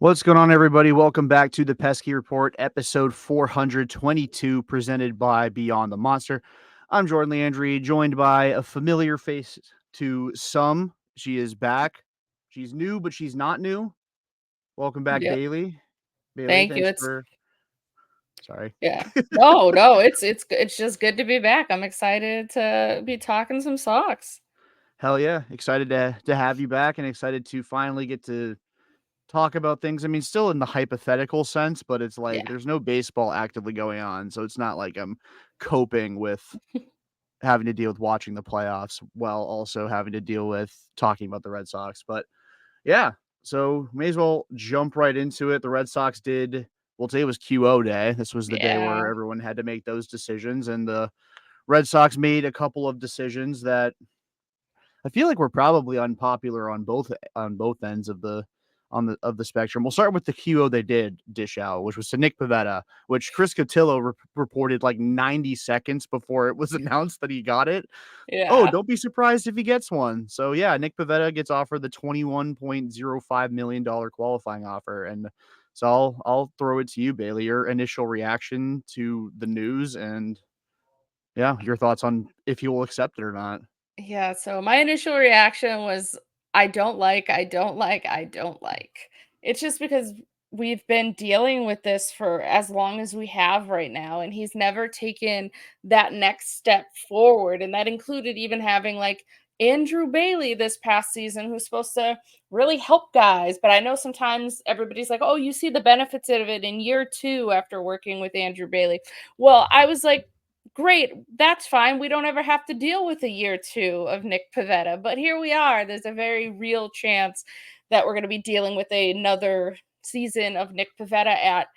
What's going on, everybody? Welcome back to the Pesky Report, episode 422, presented by Beyond the Monster. I'm Jordan Leandri, joined by a familiar face to some. She is back. She's new, but she's not new. Welcome back, Yep. Bayleigh. Bayleigh, Thank you. thanks It's for. Sorry. yeah. No, it's just good to be back. I'm excited to be talking some Sox. Hell yeah. Excited to have you back and excited to finally get to talk about things. I mean, still in the hypothetical sense, but it's like Yeah. there's no baseball actively going on. So it's not like I'm coping with having to deal with watching the playoffs while also having to deal with talking about the Red Sox. But yeah, so may as well jump right into it. The Red Sox did well. Today was QO day. This was the day Yeah. where everyone had to make those decisions, and the Red Sox made a couple of decisions that I feel like were probably unpopular on both ends of the spectrum. We'll start with the QO they did dish out, which was to Nick Pivetta, which Chris Cotillo reported like 90 seconds before it was announced that he got it. Oh, Yeah. don't be surprised if he gets one. So yeah, Nick Pivetta gets offered the $21.05 million qualifying offer. And so I'll throw it to you, Bayleigh. Your initial reaction to the news and yeah, your thoughts on if you will accept it or not. Yeah. So my initial reaction was I don't like. It's just because we've been dealing with this for as long as we have right now, and he's never taken that next step forward. And that included even having like Andrew Bailey this past season, who's supposed to really help guys. But I know sometimes everybody's like, oh, you see the benefits of it in year two after working with Andrew Bailey. Well, I was like, great, that's fine. We don't ever have to deal with a year two of Nick Pivetta. But here we are. There's a very real chance that we're going to be dealing with another season of Nick Pivetta at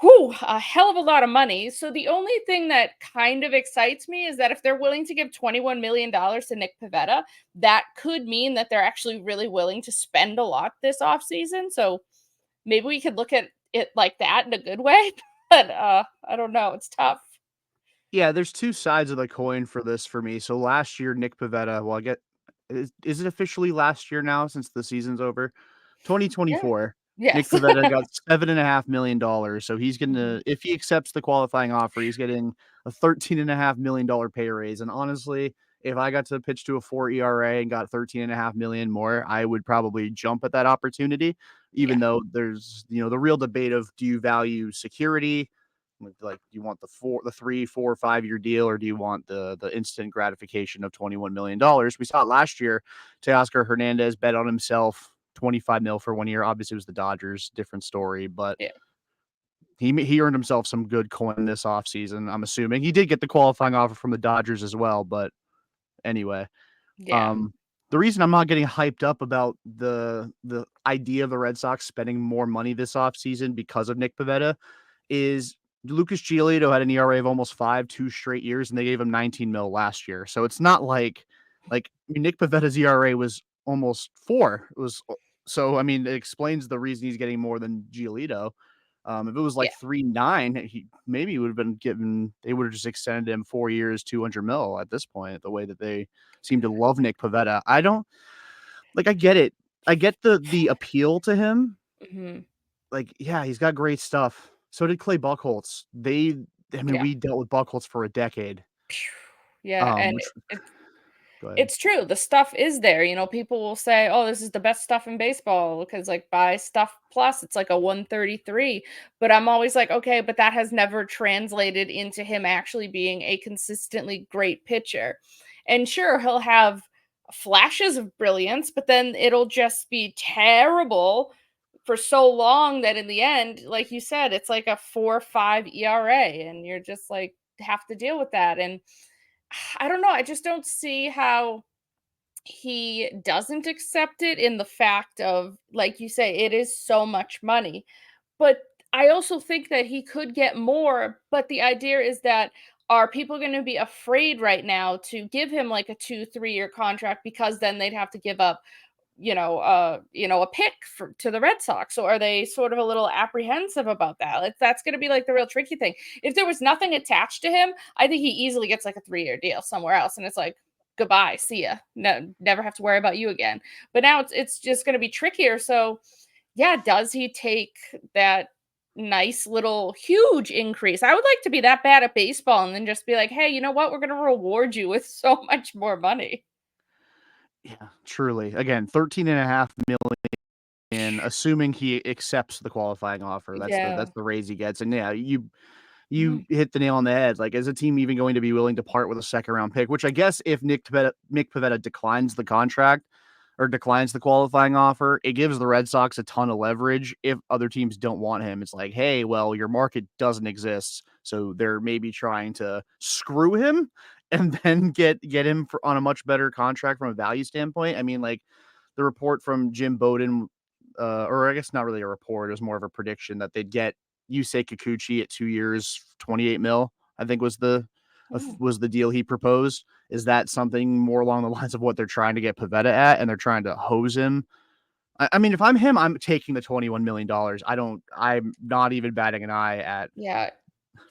a hell of a lot of money. So the only thing that kind of excites me is that if they're willing to give $21 million to Nick Pivetta, that could mean that they're actually really willing to spend a lot this offseason. So maybe we could look at it like that in a good way. But I don't know. It's tough. Yeah, there's 2 sides of the coin for this for me. So last year, Nick Pivetta, well, I get is it officially last year now since the season's over? Yeah. 2024, Nick Yes. Pivetta got $7.5 million. So he's Mhm. gonna if he accepts the qualifying offer, he's getting a $13.5 million pay raise. And honestly, if I got to pitch to a 4 ERA and got 13.5 million more, I would probably jump at that opportunity, Yeah. even though there's, the real debate of do you value security? Like, do you want the 3, 4, 5 year deal, or do you want the instant gratification of $21 million? We saw it last year. Teoscar Hernandez bet on himself 25 mil for 1 year. Obviously, it was the Dodgers, different story, but Yeah. he earned himself some good coin this offseason. I'm assuming he did get the qualifying offer from the Dodgers as well, but anyway, Yeah. um, the reason I'm not getting hyped up about the idea of the Red Sox spending more money this offseason because of Nick Pivetta is Lucas Giolito had an ERA of almost 5, 2 straight years, and they gave him 19 mil last year. So it's not like I mean, Nick Pivetta's ERA was almost 4. It was so I mean, it explains the reason he's getting more than Giolito. If it was like Yeah. 3.9, he maybe would have been given. They would have just extended him 4 years, 200 mil at this point. The way that they seem to love Nick Pivetta, I don't like. I get it. I get the appeal to him. Mhm. Like, yeah, he's got great stuff. So did Clay Buchholz. I mean, Yeah. we dealt with Buchholz for a decade. Phew. Yeah, and Which it's go ahead. it's true. The stuff is there. People will say, "Oh, this is the best stuff in baseball," because like buy stuff plus, it's like a 133. But I'm always like, okay, but that has never translated into him actually being a consistently great pitcher. And sure, he'll have flashes of brilliance, but then it'll just be terrible for so long that in the end, like you said, it's like a 4.5 ERA, and you're just like have to deal with that. And I don't know. I just don't see how he doesn't accept it in the fact of, like you say, it is so much money. But I also think that he could get more. But the idea is that are people going to be afraid right now to give him like a 2, 3 year contract because then they'd have to give up, a pick to the Red Sox? Or are they sort of a little apprehensive about that? Like, that's going to be like the real tricky thing. If there was nothing attached to him, I think he easily gets like a 3 year deal somewhere else, and it's like goodbye, see ya, no, never have to worry about you again. But now it's just going to be trickier. So Yeah, does he take that nice little huge increase? I would like to be that bad at baseball and then just be like, "Hey, you know what? We're gonna reward you with so much more money." Yeah, truly. Again, 13.5 million, assuming he accepts the qualifying offer. Yeah. That's the raise he gets. And yeah, you Mhm. hit the nail on the head. Like, is a team even going to be willing to part with a second round pick? Which I guess if Nick Pivetta declines the contract or declines the qualifying offer, it gives the Red Sox a ton of leverage if other teams don't want him. It's like, hey, well, your market doesn't exist, so they're maybe trying to screw him and then get him on a much better contract from a value standpoint. I mean, like the report from Jim Bowden, or I guess not really a report, it was more of a prediction that they'd get Yusei Kikuchi at 2 years, 28 mil, I think Mm. was the deal he proposed. Is that something more along the lines of what they're trying to get Pivetta at, and they're trying to hose him? I mean, if I'm him, I'm taking the $21 million. I'm not even batting an eye at Yeah.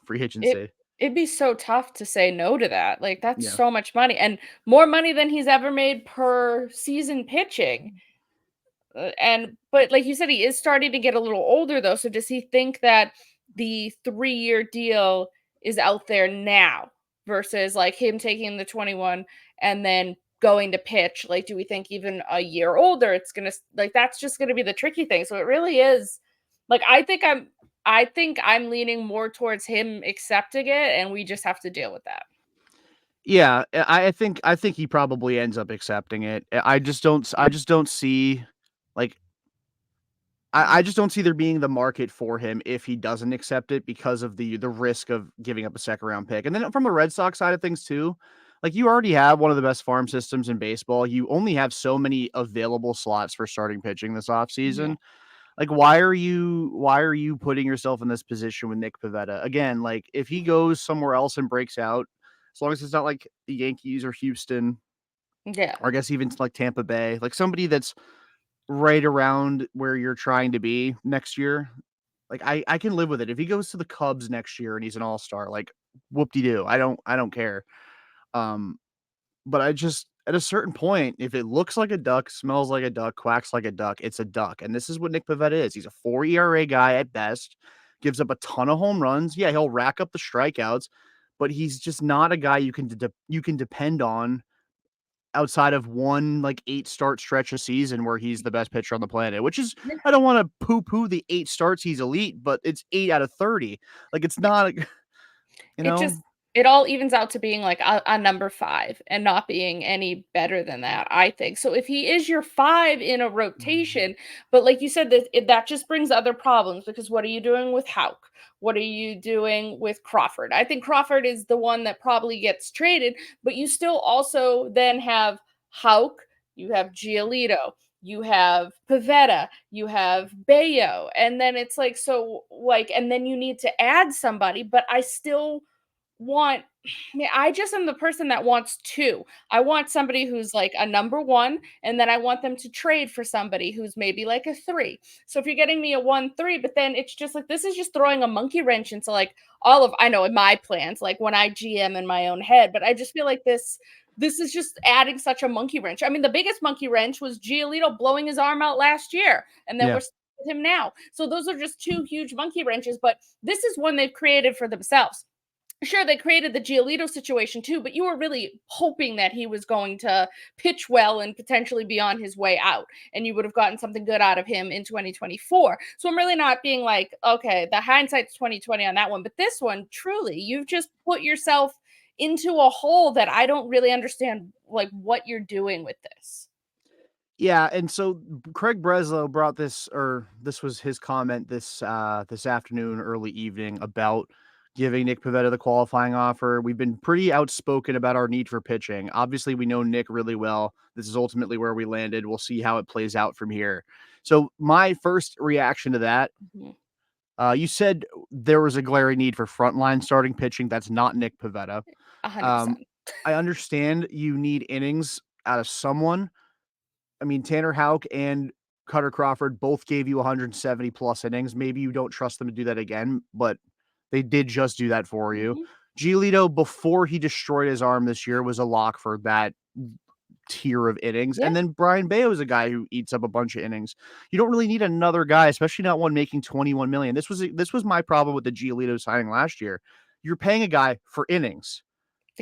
free It agency. it'd be so tough to say no to that. Like, that's Yeah. so much money and more money than he's ever made per season pitching. And but like you said, he is starting to get a little older though. So does he think that the 3-year deal is out there now versus like him taking the 21 and then going to pitch? Like, do we think even a year older, it's gonna like that's just gonna be the tricky thing. So it really is like I think I'm leaning more towards him accepting it, and we just have to deal with that. Yeah, I think he probably ends up accepting it. I just don't see like I Mhm. just don't see there being the market for him if he doesn't accept it because of the risk of giving up a second round pick. And then from the Red Sox side of things too, like you already have one of the best farm systems in baseball. You only have so many available slots for starting pitching this Yeah. offseason. Like why are you putting yourself in this position with Nick Pivetta? Again, like if he goes somewhere else and breaks out, as long as it's not like the Yankees or Houston, Yeah. or I guess even like Tampa Bay, like somebody that's right around where you're trying to be next year, like I can live with it. If he goes to the Cubs next year and he's an all-star, like whoop-de-doo. I don't care. Um, but I just at a certain point, if it looks like a duck, smells like a duck, quacks like a duck, it's a duck. And this is what Nick Pivetta is. He's a 4 ERA guy at best, gives up a ton of home runs. Yeah, he'll rack up the strikeouts, but he's just not a guy you can depend on outside of one like 8 start stretch a season where he's the best pitcher on the planet, which is I don't want to poo-poo the 8 starts he's elite, but it's 8 out of 30. Like it's not, you It just know? it all evens out to being like a number 5 and not being any better than that, I think. So if he is your 5 in a rotation, but like you said, that just brings other problems because what are you doing with Hauk? What are you doing with Crawford? I think Crawford is the one that probably gets traded, but you still also then have Hauk, you have Giolito, you have Pavetta, you have Bayo, and then it's like so like and then you need to add somebody, but I still want yeah, I just am the person that wants 2. I want somebody who's like a number 1, and then I want them to trade for somebody who's maybe like a 3. So if you're getting me a 1-3, but then it's just like this is just throwing a monkey wrench into like all of I know in my plans, like when I GM in my own head, but I just feel like this is just adding such a monkey wrench. I mean, the biggest monkey wrench was Giolito blowing his arm out last year, and then Yeah. we're stuck with him now. So those are just 2 huge monkey wrenches, but this is one they've created for themselves. Sure, they created the Giolito situation too, but you were really hoping that he was going to pitch well and potentially be on his way out, and you would have gotten something good out of him in 2024. So I'm really not being like, okay, the hindsight's 2020 on that one, but this one, truly, you've just put yourself into a hole that I don't really understand, like what you're doing with this. Yeah, and so Craig Breslow brought this, or this was his comment this afternoon, early evening, about giving Nick Pivetta the qualifying offer. We've been pretty outspoken about our need for pitching. Obviously, we know Nick really well. This is ultimately where we landed. We'll see how it plays out from here. So my first reaction to that, Mhm. you said there was a glaring need for frontline starting pitching. That's not Nick Pivetta. Um, 100%. I understand you need innings out of someone. I mean, Tanner Houck and Cutter Crawford both gave you 170 plus innings. Maybe you don't trust them to do that again, but they did just do that for you. Mhm. Giolito, before he destroyed his arm this year, was a lock for that tier of innings. Yeah. And then Brian Bayo is a guy who eats up a bunch of innings. You don't really need another guy, especially not one making 21 million. This was my problem with the Giolito signing last year. You're paying a guy for innings.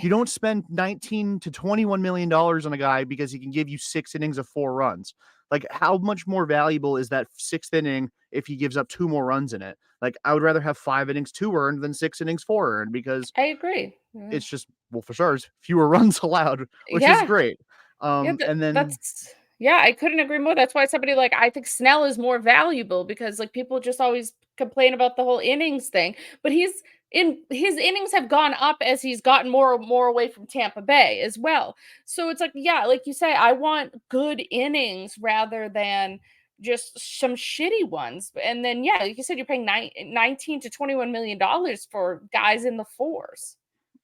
You don't spend 19 to 21 million dollars on a guy because he can give you 6 innings of 4 runs. Like, how much more valuable is that 6th inning if he gives up 2 more runs in it? Like, I would rather have 5 innings 2 earned than 6 innings 4 earned, because I agree. Yeah. it's just, well, for starters, fewer runs allowed, which is Yeah. great. Yeah, And then that's yeah, I couldn't agree more. That's why somebody like I think Snell is more valuable because like people just always complain about the whole innings thing, but his innings have gone up as he's gotten more away from Tampa Bay as well. So it's like, yeah, like you say, I want good innings rather than just some shitty ones. And then yeah, like you said, you're paying 19 to 21 million dollars for guys in the fours.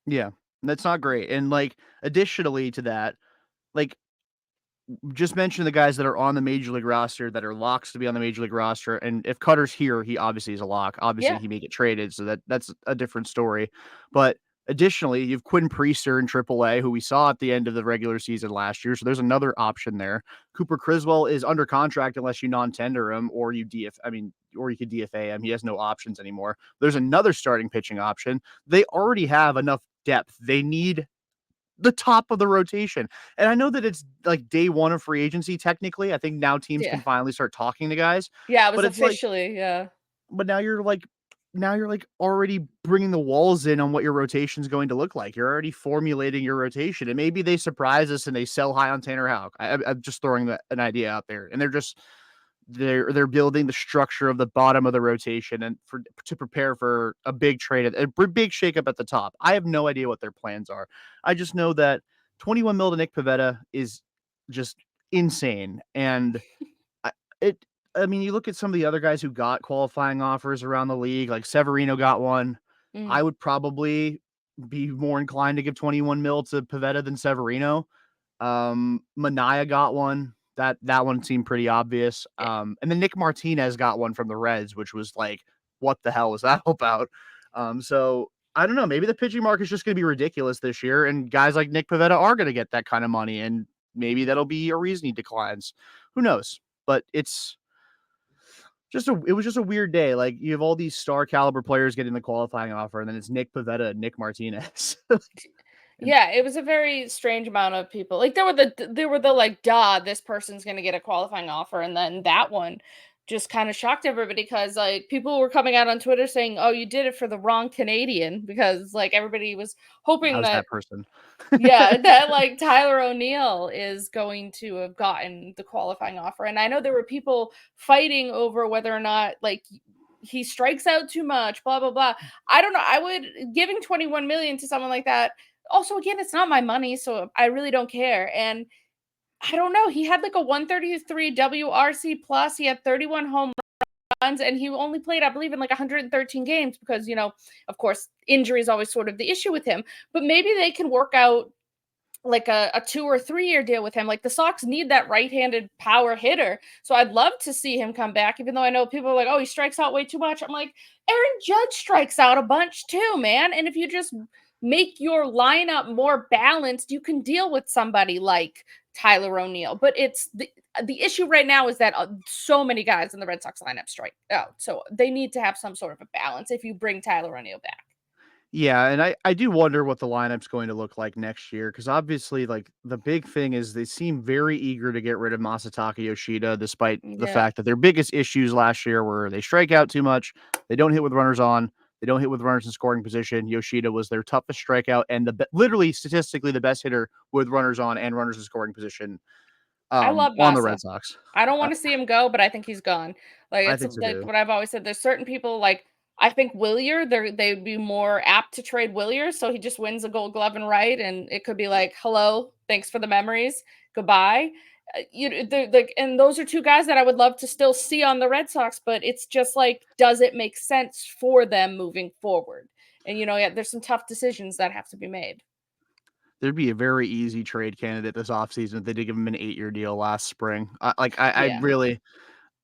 yeah, that's not great. And, like, additionally to that, like, just mention the guys that are on the major league roster that are locks to be on the major league roster. And if Cutter's here, he obviously is a lock. Obviously, Yeah. he may get traded, so that's a different story. But additionally, you've Quinn Priester in AAA, who we saw at the end of the regular season last year. So there's another option there. Cooper Criswell is under contract unless you non-tender him or you or you could DFA him. He has no options anymore. There's another starting pitching option. They already have enough depth. They need the top of the rotation. And I know that it's like day one of free agency technically. I think now teams Yeah. can finally start talking to guys, Yeah, it was but it's like, officially, yeah. but now you're like already bringing the walls in on what your rotation is going to look like. You're already formulating your rotation, and maybe they surprise us and they sell high on Tanner Houck. I'm just throwing an idea out there, and they're building the structure of the bottom of the rotation and to prepare for a big trade, a big shakeup at the top. I have no idea what their plans are. I just know that 21 mil to Nick Pivetta is just insane, and I, it. I mean, you look at some of the other guys who got qualifying offers around the league, like Severino got one. Mhm. I would probably be more inclined to give 21 mil to Pivetta than Severino. Mania got one. That one seemed pretty obvious. Yeah. And then Nick Martinez got one from the Reds, which was like, what the hell was that about? So I don't know. Maybe the pitching market is just going to be ridiculous this year, and guys like Nick Pivetta are going to get that kind of money, and maybe that'll be a reason he declines. Who knows? But it was just a weird day. Like, you have all these star caliber players getting the qualifying offer, and then it's Nick Pivetta and Nick Martinez. And Yeah, it was a very strange amount of people. Like there were the like, duh, this person's gonna get a qualifying offer, and then that one just kind of shocked everybody because like people were coming out on Twitter saying, "Oh, you did it for the wrong Canadian," because like everybody was hoping how's that that person? yeah, that like Tyler O'Neill is going to have gotten the qualifying offer. And I know there were people fighting over whether or not like he strikes out too much, blah blah blah. I don't know. I would giving 21 million to someone like that. Also, again, it's not my money, so I really don't care. And I don't know. He had like a 133 WRC plus. He had 31 home runs, and he only played, I believe, in like 113 games because, of course, injury is always sort of the issue with him. But maybe they can work out like a 2 or 3 year deal with him. Like the Sox need that right-handed power hitter. So I'd love to see him come back, even though I know people are like, oh, he strikes out way too much. I'm like, Aaron Judge strikes out a bunch too, man. And if you just make your lineup more balanced, you can deal with somebody like Tyler O'Neill. But it's the issue right now is that so many guys in the Red Sox lineup strike out. So they need to have some sort of a balance if you bring Tyler O'Neill back. Yeah, and I do wonder what the lineup's going to look like next year, because obviously, like, the big thing is they seem very eager to get rid of Masataka Yoshida, despite the Yeah. fact that their biggest issues last year were they strike out too much, they don't hit with runners on, they don't hit with runners in scoring position. Yoshida was their toughest strikeout and literally statistically the best hitter with runners on and runners in scoring position I love on the Massa. Red Sox. I don't Uh, wanna see him go, but I think he's gone. Like, I it's think so like too. what I've always said, there's certain people, like, I think Willier, they'd be more apt to trade Willier, so he just wins a Gold Glove and right, and it could be like, "Hello, thanks for the memories, goodbye." They're like and those are 2 guys that I would love to still see on the Red Sox, but it's just like, does it make sense for them moving forward? And, yeah, there's some tough decisions that have to be made. There'd be a very easy trade candidate this offseason if they did give him an 8-year deal last spring. I Yeah. really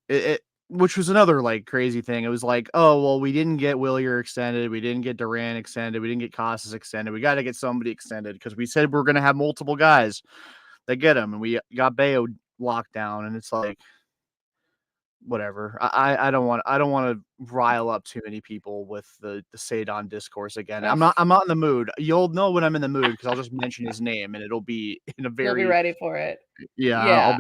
it which was another, like, crazy thing. It was like, "Oh, well, we didn't get Willier extended, we didn't get Duran extended, we didn't get Casas extended, we gotta get somebody extended because we said we're gonna have multiple guys." they get him, and we got Bayo locked down, and it's like whatever. I don't want to rile up too many people with the Sadon discourse again. Ugh, I'm not in the mood. You'll know when I'm in the mood because I'll just mention his name, and it'll be in a you'll be very ready for it. yeah. Yeah.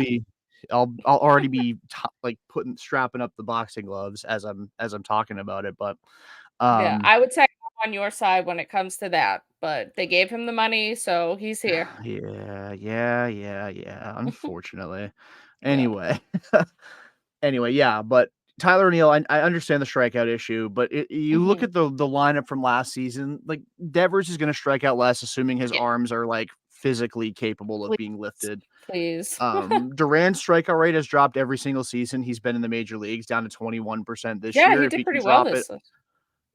I'll already be like putting strapping up the boxing gloves as I'm talking about it. But Yeah, um, I would say I'm on your side when it comes to that, but they gave him the money, so he's here. yeah. Unfortunately, Yeah. anyway. Anyway, yeah, but Tyler O'Neill, I understand the strikeout issue, but you look Mhm. at the lineup from last season, like Devers is going to strike out less, assuming his Yeah, arms are like physically capable of please, being lifted. please. Duran's strikeout rate has dropped every single season he's been in the major leagues, down to 21% this Yeah, year. he If did he can pretty well drop it, this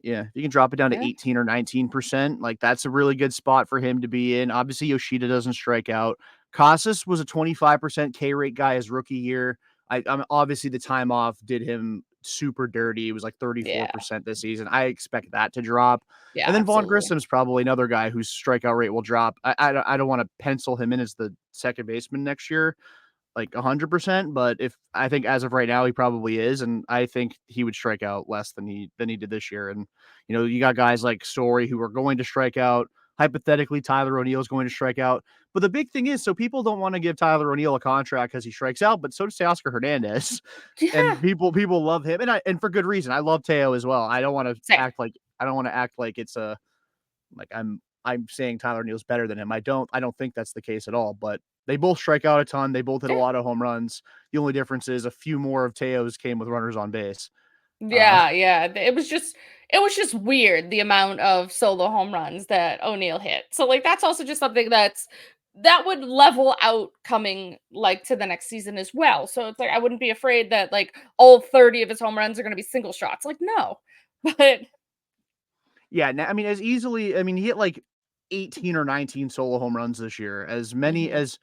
yeah, if you can drop it down to yeah, 18 or 19%, like that's a really good spot for him to be in. Obviously, Yoshida doesn't strike out. Casas was a 25% K rate guy his rookie year. I'm obviously the time off did him super dirty. It was like yeah, 34% this season. I expect that to drop. yeah, And then Vaughn absolutely. Grissom's probably another guy whose strikeout rate will drop. I don't want to pencil him in as the second baseman next year like 100%, but if I think as of right now he probably is, and I think he would strike out less than he did this year. And you got guys like Story who are going to strike out. Hypothetically, Tyler O'Neill is going to strike out. But the big thing is, so people don't want to give Tyler O'Neill a contract because he strikes out, but so does Oscar Hernandez, Yeah, and people love him, and for good reason. I love Teo as well. same. I don't want to act like it's a like I'm saying Tyler Neal's better than him. I don't think that's the case at all, but they both strike out a ton. They both hit a Yeah. lot of home runs. The only difference is a few more of Teo's came with runners on base. Uh, Yeah, yeah, it was just weird the amount of solo home runs that O'Neal hit. So, like, that's also just something that would level out coming, like, to the next season as well. So it's like I wouldn't be afraid that, like, all 30 of his home runs are gonna be single shots. Like, no. But yeah, I mean, as easily, I mean, he hit like 18 or 19 solo home runs this year. Mhm.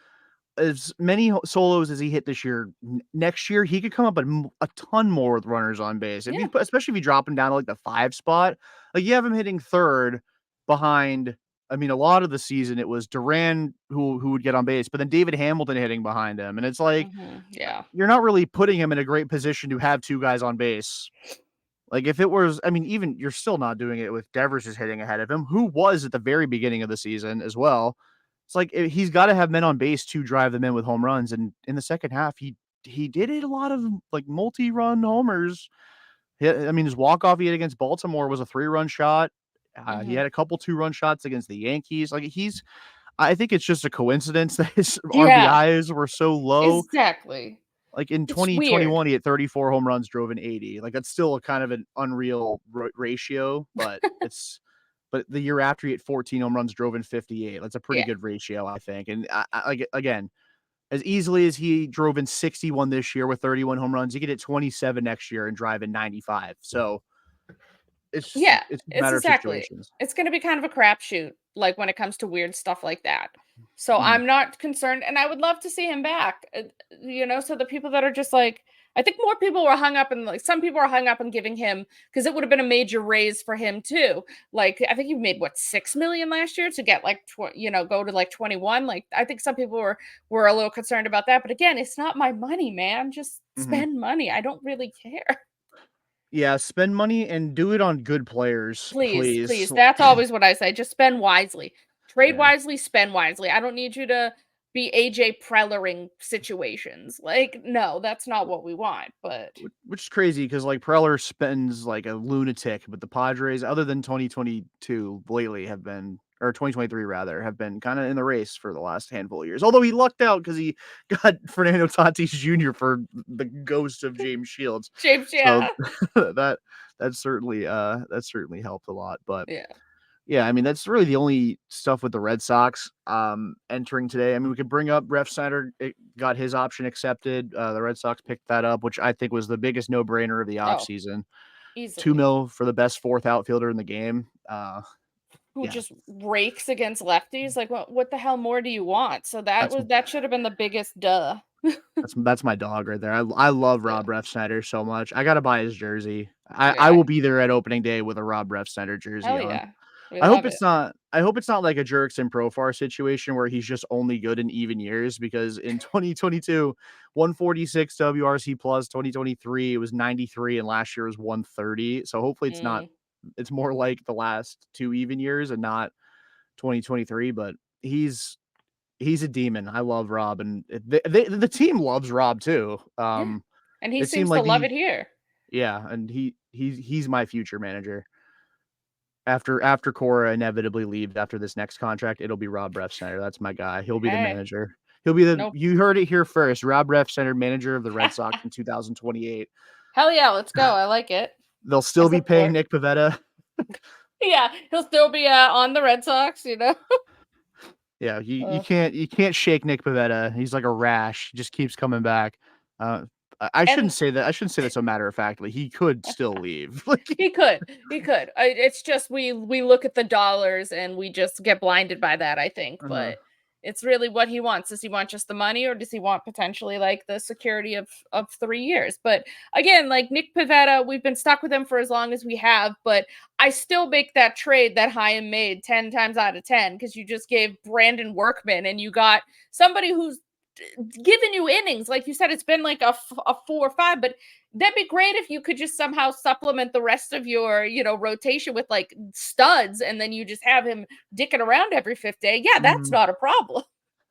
As many solos as he hit this year, next year he could come up a ton more with runners on base. Yeah. Especially if you drop him down to like the 5 spot, like you have him hitting third behind. I mean, a lot of the season it was Duran who would get on base, but then David Hamilton hitting behind him, and it's like Mhm. Yeah. you're not really putting him in a great position to have two guys on base. Like if it was, I mean, even you're still not doing it with Devers is hitting ahead of him, who was at the very beginning of the season as well. It's like he's got to have men on base to drive them in with home runs. And in the second half, he did it a lot of like multi-run homers. I mean, his walk-off he had against Baltimore was a 3-run shot. He Mhm. had a couple 2-run shots against the Yankees. Like I think it's just a coincidence that his Yeah. RBIs were so low. Exactly. Like in It's weird. 2021, he had 34 home runs, drove in 80. Like that's still a kind of an unreal ratio, but the year after he hit 14 home runs, drove in 58. That's a pretty Yeah. good ratio, I think. And like again, as easily as he drove in 61 this year with 31 home runs, he could hit 27 next year and drive in 95. So Yeah, it's a it's matter of exactly. situations. It's gonna be kind of a crapshoot, like, when it comes to weird stuff like that. So, Mhm. I'm not concerned, and I would love to see him back, so the people that are just like I think more people were hung up and, like some people are hung up on giving him because it would have been a major raise for him too. Like, I think he made, what, 6,000,000 last year to get, like, go to, like, 21, like, I think some people were a little concerned about that, but again, it's not my money, man, just Mhm. spend money, I don't really care. Yeah, spend money and do it on good players, Please, please. please. That's always what I say. Just spend wisely. Trade Yeah. wisely, spend wisely. I don't need you to be AJ Prellering situations. Like, no, that's not what we want. But Which is crazy because like Preller spends like a lunatic, but the Padres, other than 2022, lately have been or 2023 rather, have been kind of in the race for the last handful of years. Although he lucked out because he got Fernando Tatis Jr. for the ghost of James Shields, James, so yeah. that that certainly helped a lot. But Yeah. yeah, I mean, that's really the only stuff with the Red Sox entering today. I mean, we could bring up Ref Snyder got his option accepted. The Red Sox picked that up, which I think was the biggest no-brainer of the Oh, offseason. 2 easily. mil for the best fourth outfielder in the game. Who Yeah, just rakes against lefties? Like what the hell more do you want? So that's that should have been the biggest duh. that's my dog right there. I love Yeah. Rob Ref Snyder so much. I gotta buy his jersey. I Yeah. will be there at opening day with a Rob Ref Snyder jersey Hell on. yeah. We love it. I hope it's not like a Jurickson Profar situation where he's just only good in even years, because in 2022, 146 WRC plus, 2023 it was 93, and last year was 130. So hopefully Mm. it's more like the last 2 even years and not 2023, but he's a demon. I love Rob, and the team loves Rob too. Yeah. And he It seemed seems to like love it here. yeah, and he's my future manager. After Cora inevitably leaves after this next contract, it'll be Rob Refsnyder. That's my guy. He'll be the Hey, manager. He'll be the nope. you heard it here first. Rob Refsnyder, manager of the Red Sox in 2028. Hell yeah, let's go. I like it. They'll I still be paying support. Nick Pivetta. Yeah, he'll still be on the Red Sox, you know. Yeah, Uh, you can't shake Nick Pivetta. He's like a rash. He just keeps coming back. Uh, I shouldn't and say that. I shouldn't say that so matter of factly. He could still leave. Like, he could. He could. It's just we look at the dollars and we just get blinded by that, I think. uh-huh. But it's really what he wants. Does he want just the money, or does he want potentially like the security of 3 years? But again, like Nick Pivetta, we've been stuck with him for as long as we have. But I still make that trade that Chaim made 10 times out of 10, because you just gave Brandon Workman and you got somebody who's given you innings. Like you said, it's been like a 4 or 5, but that'd be great if you could just somehow supplement the rest of your, rotation with like studs, and then you just have him dicking around every fifth day. Yeah, that's Mhm. not a problem.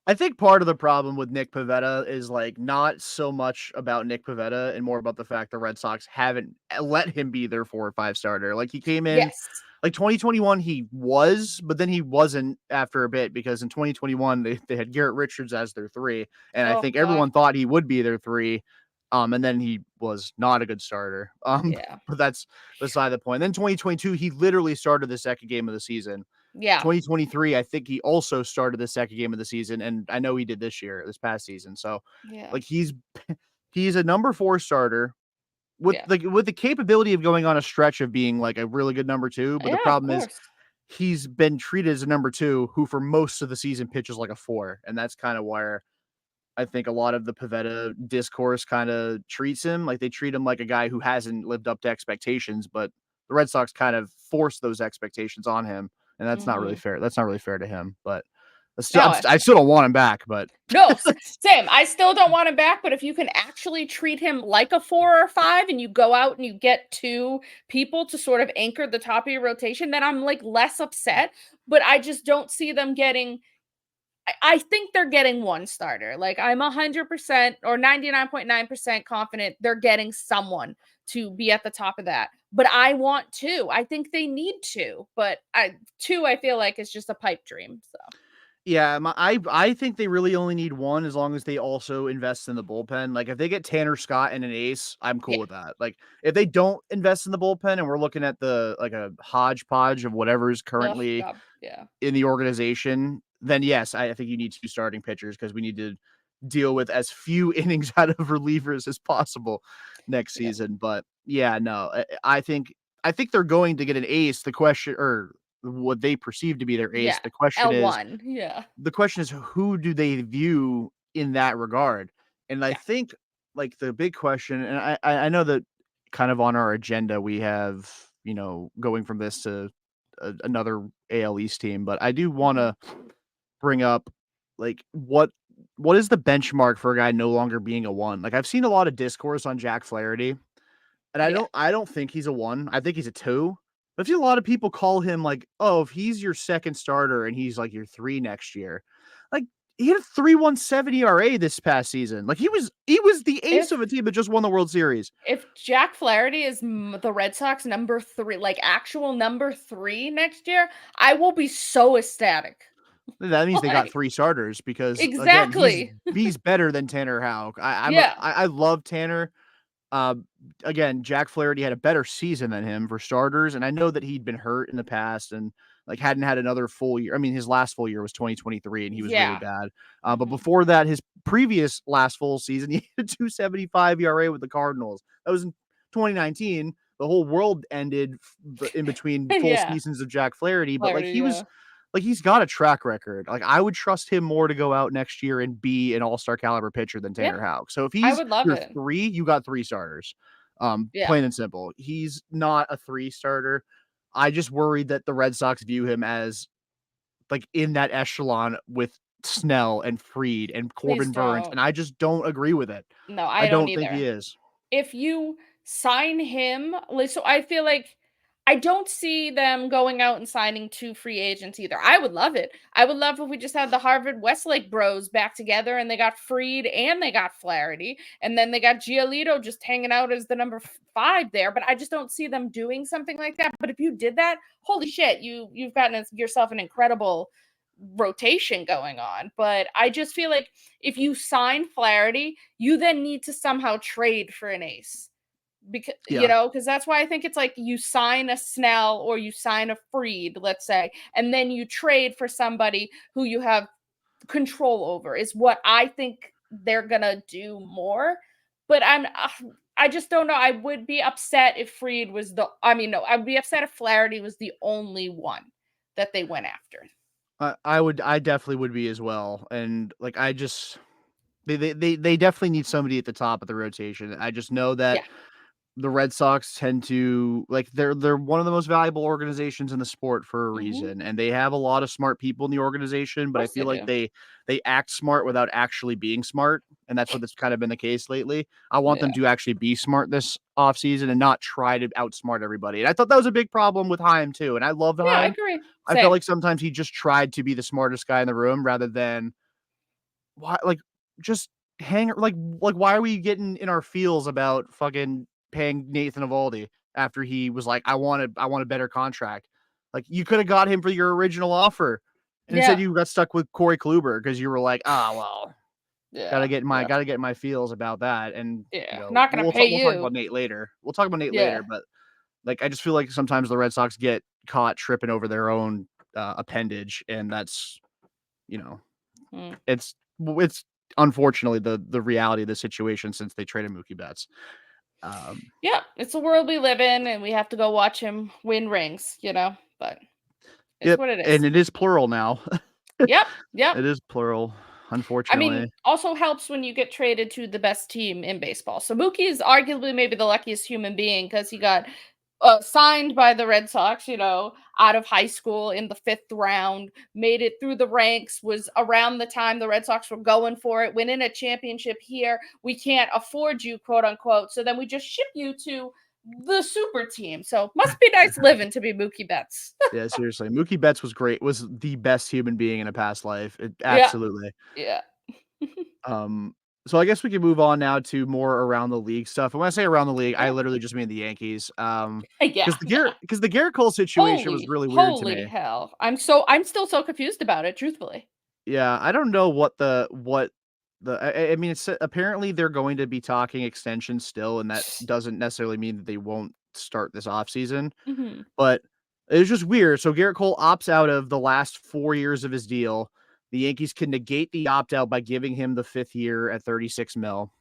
I think part of the problem with Nick Pivetta is like not so much about Nick Pivetta and more about the fact the Red Sox haven't let him be their 4 or 5 starter. Like he came in Yes. like 2021 he was, but then he wasn't after a bit, because in 2021 they had Garrett Richards as their 3, and I Oh think God. everyone thought he would be their 3. And then he was not a good starter. Yeah. But that's beside the point. Then 2022 he literally started the second game of the season. Yeah. 2023, I think he also started the second game of the season, and I know he did this past season. So, Yeah. like, he's a number 4 starter Yeah. with the capability of going on a stretch of being like a really good number 2, but the Yeah. Of problem is course. he's been treated as a number 2 who for most of the season pitches like a 4, and that's kind of where I think a lot of the Pavetta discourse kind of treats him. Like they treat him like a guy who hasn't lived up to expectations, but the Red Sox kind of force those expectations on him, and that's not really Hmm. fair. That's not really fair to him. But No. I still don't want him back. But No, same. I still don't want him back, but if you can actually treat him like a 4 or 5 and you go out and you get 2 people to sort of anchor the top of your rotation, then I'm like less upset. But I just don't see them getting. I think they're getting one starter. Like I'm 100% or 99.9% confident they're getting someone to be at the top of that. But I want 2. I think they need 2, but 2 I feel like is just a pipe dream. So yeah, I think they really only need one as long as they also invest in the bullpen. Like if they get Tanner Scott and an ace, I'm cool yeah, with that. Like if they don't invest in the bullpen and we're looking at the like a hodgepodge of whatever is ugh, currently God, yeah, in the organization, then yes, I think you need 2 starting pitchers because we need to deal with as few innings out of relievers as possible next yeah, season. But yeah, no, I think they're going to get an ace. The question, or what they perceive to be their ace, yeah. L1, yeah, the question is who do they view in that regard? And I yeah, think like the big question, and I know that kind of on our agenda we have, going from this to another AL East team, but I do want mhm, to bring up like what is the benchmark for a guy no longer being a 1? Like I've seen a lot of discourse on Jack Flaherty, and yeah. I don't think he's a 1. I think he's a 2. But I've seen a lot of people call him like, "Oh, if he's your second starter and he's like your 3 next year." Like he had a 3.17 ERA this past season. Like he was the ace of a If team that just won the World Series. if Jack Flaherty is the Red Sox number 3, like actual number 3 next year, I will be so ecstatic. That means they got Like 3 starters because again, exactly. he's better than Tanner Houck. Yeah. I love Tanner. Uh, Again, Jack Flaherty had a better season than him for starters, and I know that he'd been hurt in the past and like hadn't had another full year. I mean, his last full year was 2023, and he was really Yeah. bad. But Mhm. before that, his previous last full season, he had a 2.75 ERA with the Cardinals. That was in 2019. The whole world ended in between full Yeah. seasons of Jack Flaherty, but Flaherty, yeah. like he's got a track record. Like I would trust him more to go out next year and be an all-star caliber pitcher than Yeah. Tanner Houck. So if I he's would love your it. 3, you got 3 starters. Yeah. Plain and simple. He's not a 3 starter. I just worried that the Red Sox view him as like in that echelon with Snell and Fried and Please Corbin Burns, don't. and I just don't agree with it. No, I I don't don't think he either. is. If you sign him, like, so I feel like I don't see them going out and signing 2 free agents either. I would love it. I would love if we just had the Harvard Westlake bros back together and they got Freed and they got Flaherty, and then they got Giolito just hanging out as the number 5 there, but I just don't see them doing something like that. But if you did that, holy shit, you've gotten yourself an incredible rotation going on. But I just feel like if you sign Flaherty, you then need to somehow trade for an ace. Because Yeah. because that's why I think it's like you sign a Snell or you sign a Freed, let's say, and then you trade for somebody who you have control over is what I think they're gonna do more. But I just don't know. I would be upset if Freed was no, I'd be upset if Flaherty was the only one that they went after. I definitely would be as well, and, like, I just they definitely need somebody at the top of the rotation. I just know that Yeah. the Red Sox tend to like, they're one of the most valuable organizations in the sport for a Mhm. reason, and they have a lot of smart people in the organization, Of but I course feel they like do. they act smart without actually being smart, and that's what that's kind of been the case lately. I want them Yeah. to actually be smart this offseason and not try to outsmart everybody, and I thought that was a big problem with Heim too, and I loved Yeah, I Heim. agree. I felt Same. like sometimes he just tried to be the smartest guy in the room rather than why like, just why are we getting in our feels about fucking paying Nathan Eovaldi after he was like, I want a better contract." Like, you coulda got him for your original offer, and instead Yeah. you got stuck with Corey Kluber because you were like, "Ah, well, Yeah. Yeah. gotta get my feels about that," and, Yeah. Not gonna pay we'll talk about you. Nate later. We'll talk about Nate later, Yeah. but, like, I just feel like sometimes the Red Sox get caught tripping over their own, appendage, and that's, you know, Mm. it's unfortunately the reality of the situation since they traded Mookie Betts. Um, Yeah, it's the world we live in, and we have to go watch him win rings. But it's yep, what it is. and it is plural now. Yep, yep. It is plural, I mean, unfortunately. also helps when you get traded to the best team in baseball. So Mookie is arguably maybe the luckiest human being because he got signed by the Red Sox, out of high school in the 5th round, made it through the ranks, was around the time the Red Sox were going for it, winning a championship here. We can't afford you, quote unquote. So then we just ship you to the super team. So must be nice living to be Mookie Betts. Yeah, seriously, Mookie Betts was great, was the best human being in a past life. It Yeah, absolutely. yeah. Um, so I guess we can move on now to more around the league stuff. And when I say around the league, I Yeah. literally just mean the Yankees. Yeah, yeah. Because the Gerrit Cole situation was really weird to Holy me. hell. I'm still so confused about it, truthfully. Yeah, I don't know what the I mean, it's apparently they're going to be talking extension still, and that doesn't necessarily mean that they won't start this offseason, Mhm. but it was just weird. So Gerrit Cole opts out of the last 4 years of his deal. The Yankees can negate the opt-out by giving him the 5th year at 36 mil.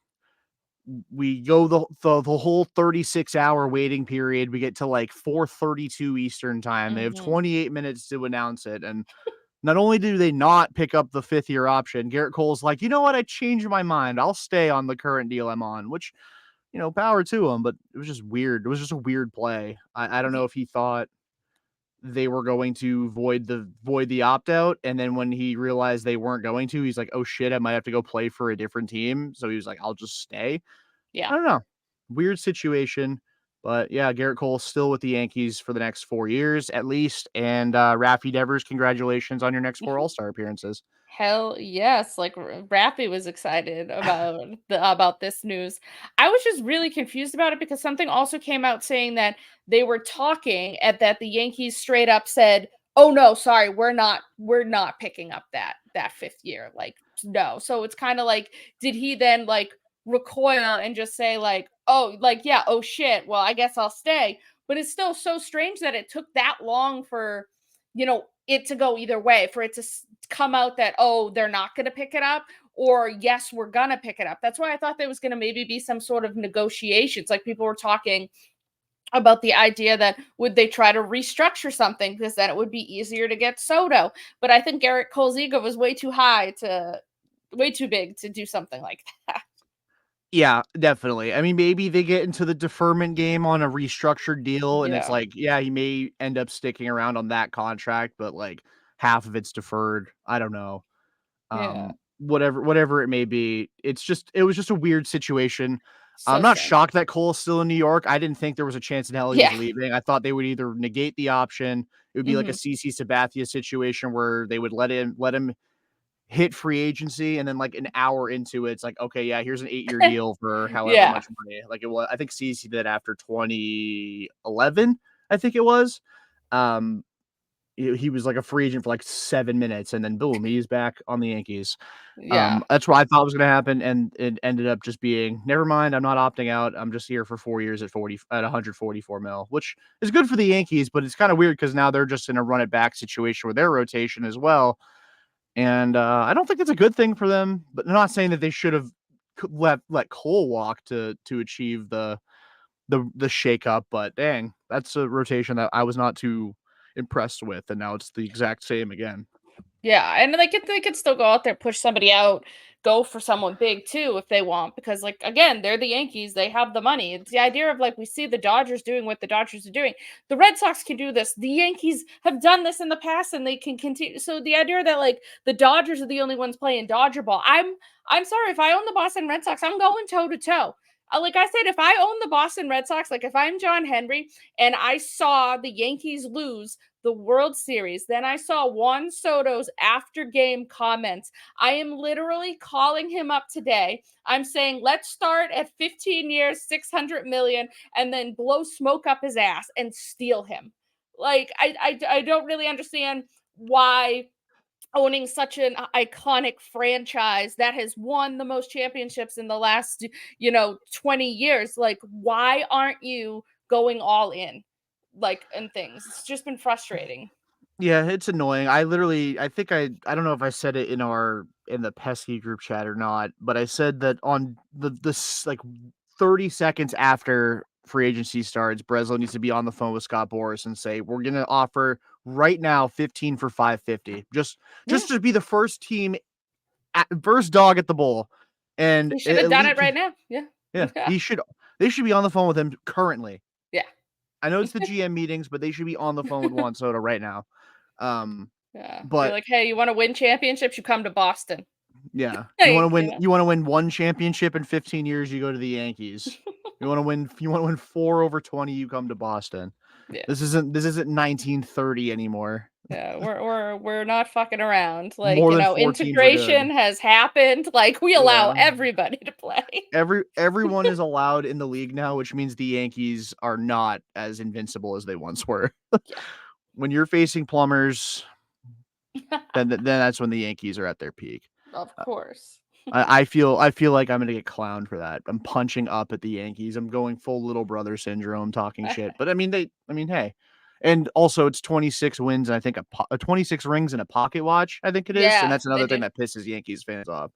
We go the whole 36-hour waiting period. We get to, like, 4:32 Eastern Time. They have Mhm. 28 minutes to announce it, and not only do they not pick up the 5th year option, Gerrit Cole's like, "You know what? I changed my mind. I'll stay on the current deal I'm on," which, power to him, but it was just weird. It was just a weird play. I don't know Ye if he thought they were going to void the opt out, and then when he realized they weren't going to, he's like, "Oh shit, I might have to go play for a different team." So he was like, "I'll just stay." Yeah. I don't know. Weird situation, but yeah, Gerrit Cole's still with the Yankees for the next 4 years at least, and, Raffy Devers, congratulations on your next 4 All-Star appearances. Hell yes, like, Rappy was excited about this news. I was just really confused about it because something also came out saying that they were talking and that the Yankees straight up said, "Oh, no, sorry, we're not picking up that 5th year." Like, no. So it's kinda like, did he then, like, recoil and just say, like, "Oh," like, "Yeah, oh, shit, well, I guess I'll stay." But it's still so strange that it took that long for, it to go either way, for it to come out that, oh, they're not going to pick it up, or yes, we're going to pick it up. That's why I thought there was going to maybe be some sort of negotiations. Like, people were talking about the idea that would they try to restructure something because then it would be easier to get Soto. But I think Gerrit Cole's ego was way too big to do something like that. Yeah, definitely. I mean, maybe they get into the deferment game on a restructured deal, and it's Yeah. like, yeah, he may end up sticking around on that contract, but like half of it's deferred. I don't know. Yeah. Whatever it may be. It was just a weird situation. I'm So not strange. shocked that Cole's still in New York. I didn't think there was a chance in hell he was Yeah. leaving. I thought they would either negate the option. It would be like a Mhm. CC Sabathia situation where they would let him hit free agency, and then like an hour into it, it's like, okay, yeah, here's an 8-year deal for however Yeah. much money. Like it was, I think CC did after 2011, I think it was. Um, he was like a free agent for like 7 minutes, and then boom, he's back on the Yankees. Yeah. That's what I thought was going to happen, and it ended up just being never mind. I'm not opting out. I'm just here for 4 years at 144 mil, which is good for the Yankees, but it's kind of weird because now they're just in a run it back situation with their rotation as well. And I don't think that's a good thing for them. But I'm not saying that they should have let Cole walk to achieve the shakeup. But dang, that's a rotation that I was not too impressed with, and now it's the exact same again. Yeah, and they could still go out there, push somebody out, go for someone big too if they want, because like again, they're the Yankees, they have the money. It's the idea of like we see the Dodgers doing what the Dodgers are doing. The Red Sox can do this. The Yankees have done this in the past and they can continue. So the idea that like the Dodgers are the only ones playing Dodger ball. I'm sorry, if I own the Boston Red Sox, I'm going toe to toe. Like I said, if I own the Boston Red Sox, like if I'm John Henry and I saw the Yankees lose the World Series. Then I saw Juan Soto's after game comments. I am literally calling him up today. I'm saying, let's start at 15 years, 600 million, and then blow smoke up his ass and steal him. Like, I don't really understand why owning such an iconic franchise that has won the most championships in the last 20 years, like why aren't you going all in like and things. It's just been frustrating. Yeah, it's annoying. I think I don't know if I said it in the Pesky group chat or not, but I said that on like 30 seconds after free agency starts, Breslow needs to be on the phone with Scott Boras and say, "We're going to offer right now 15 for 550." Yeah, Just to be the first team first dog at the bowl. And he should have at done it least right now. Yeah. yeah, Yeah. they should be on the phone with him currently. Yeah. I know it's the GM meetings, but they should be on the phone with Juan Soto right now. Um Yeah. Be but like, hey, you want to win championships? You come to Boston. Yeah. Like, you know. You wanna win 1 championship in 15 years, you go to the Yankees. You wanna win 4 over 20, you come to Boston. Yeah. This isn't 1930 anymore. Yeah. We're not fucking around. Like, More than 4 teams are good. integration has happened. Like we allow Yeah. everybody to play. Everyone is allowed in the league now, which means the Yankees are not as invincible as they once were. Yeah. When you're facing plumbers, then that's when the Yankees are at their peak. Of course. I feel like I'm gonna get clowned for that. I'm punching up at the Yankees. I'm going full little brother syndrome, talking shit. But I mean, hey, and also it's 26 wins and I think a 26 rings and a pocket watch. I think it is, and Yeah, that's they another thing do. that pisses Yankees fans off.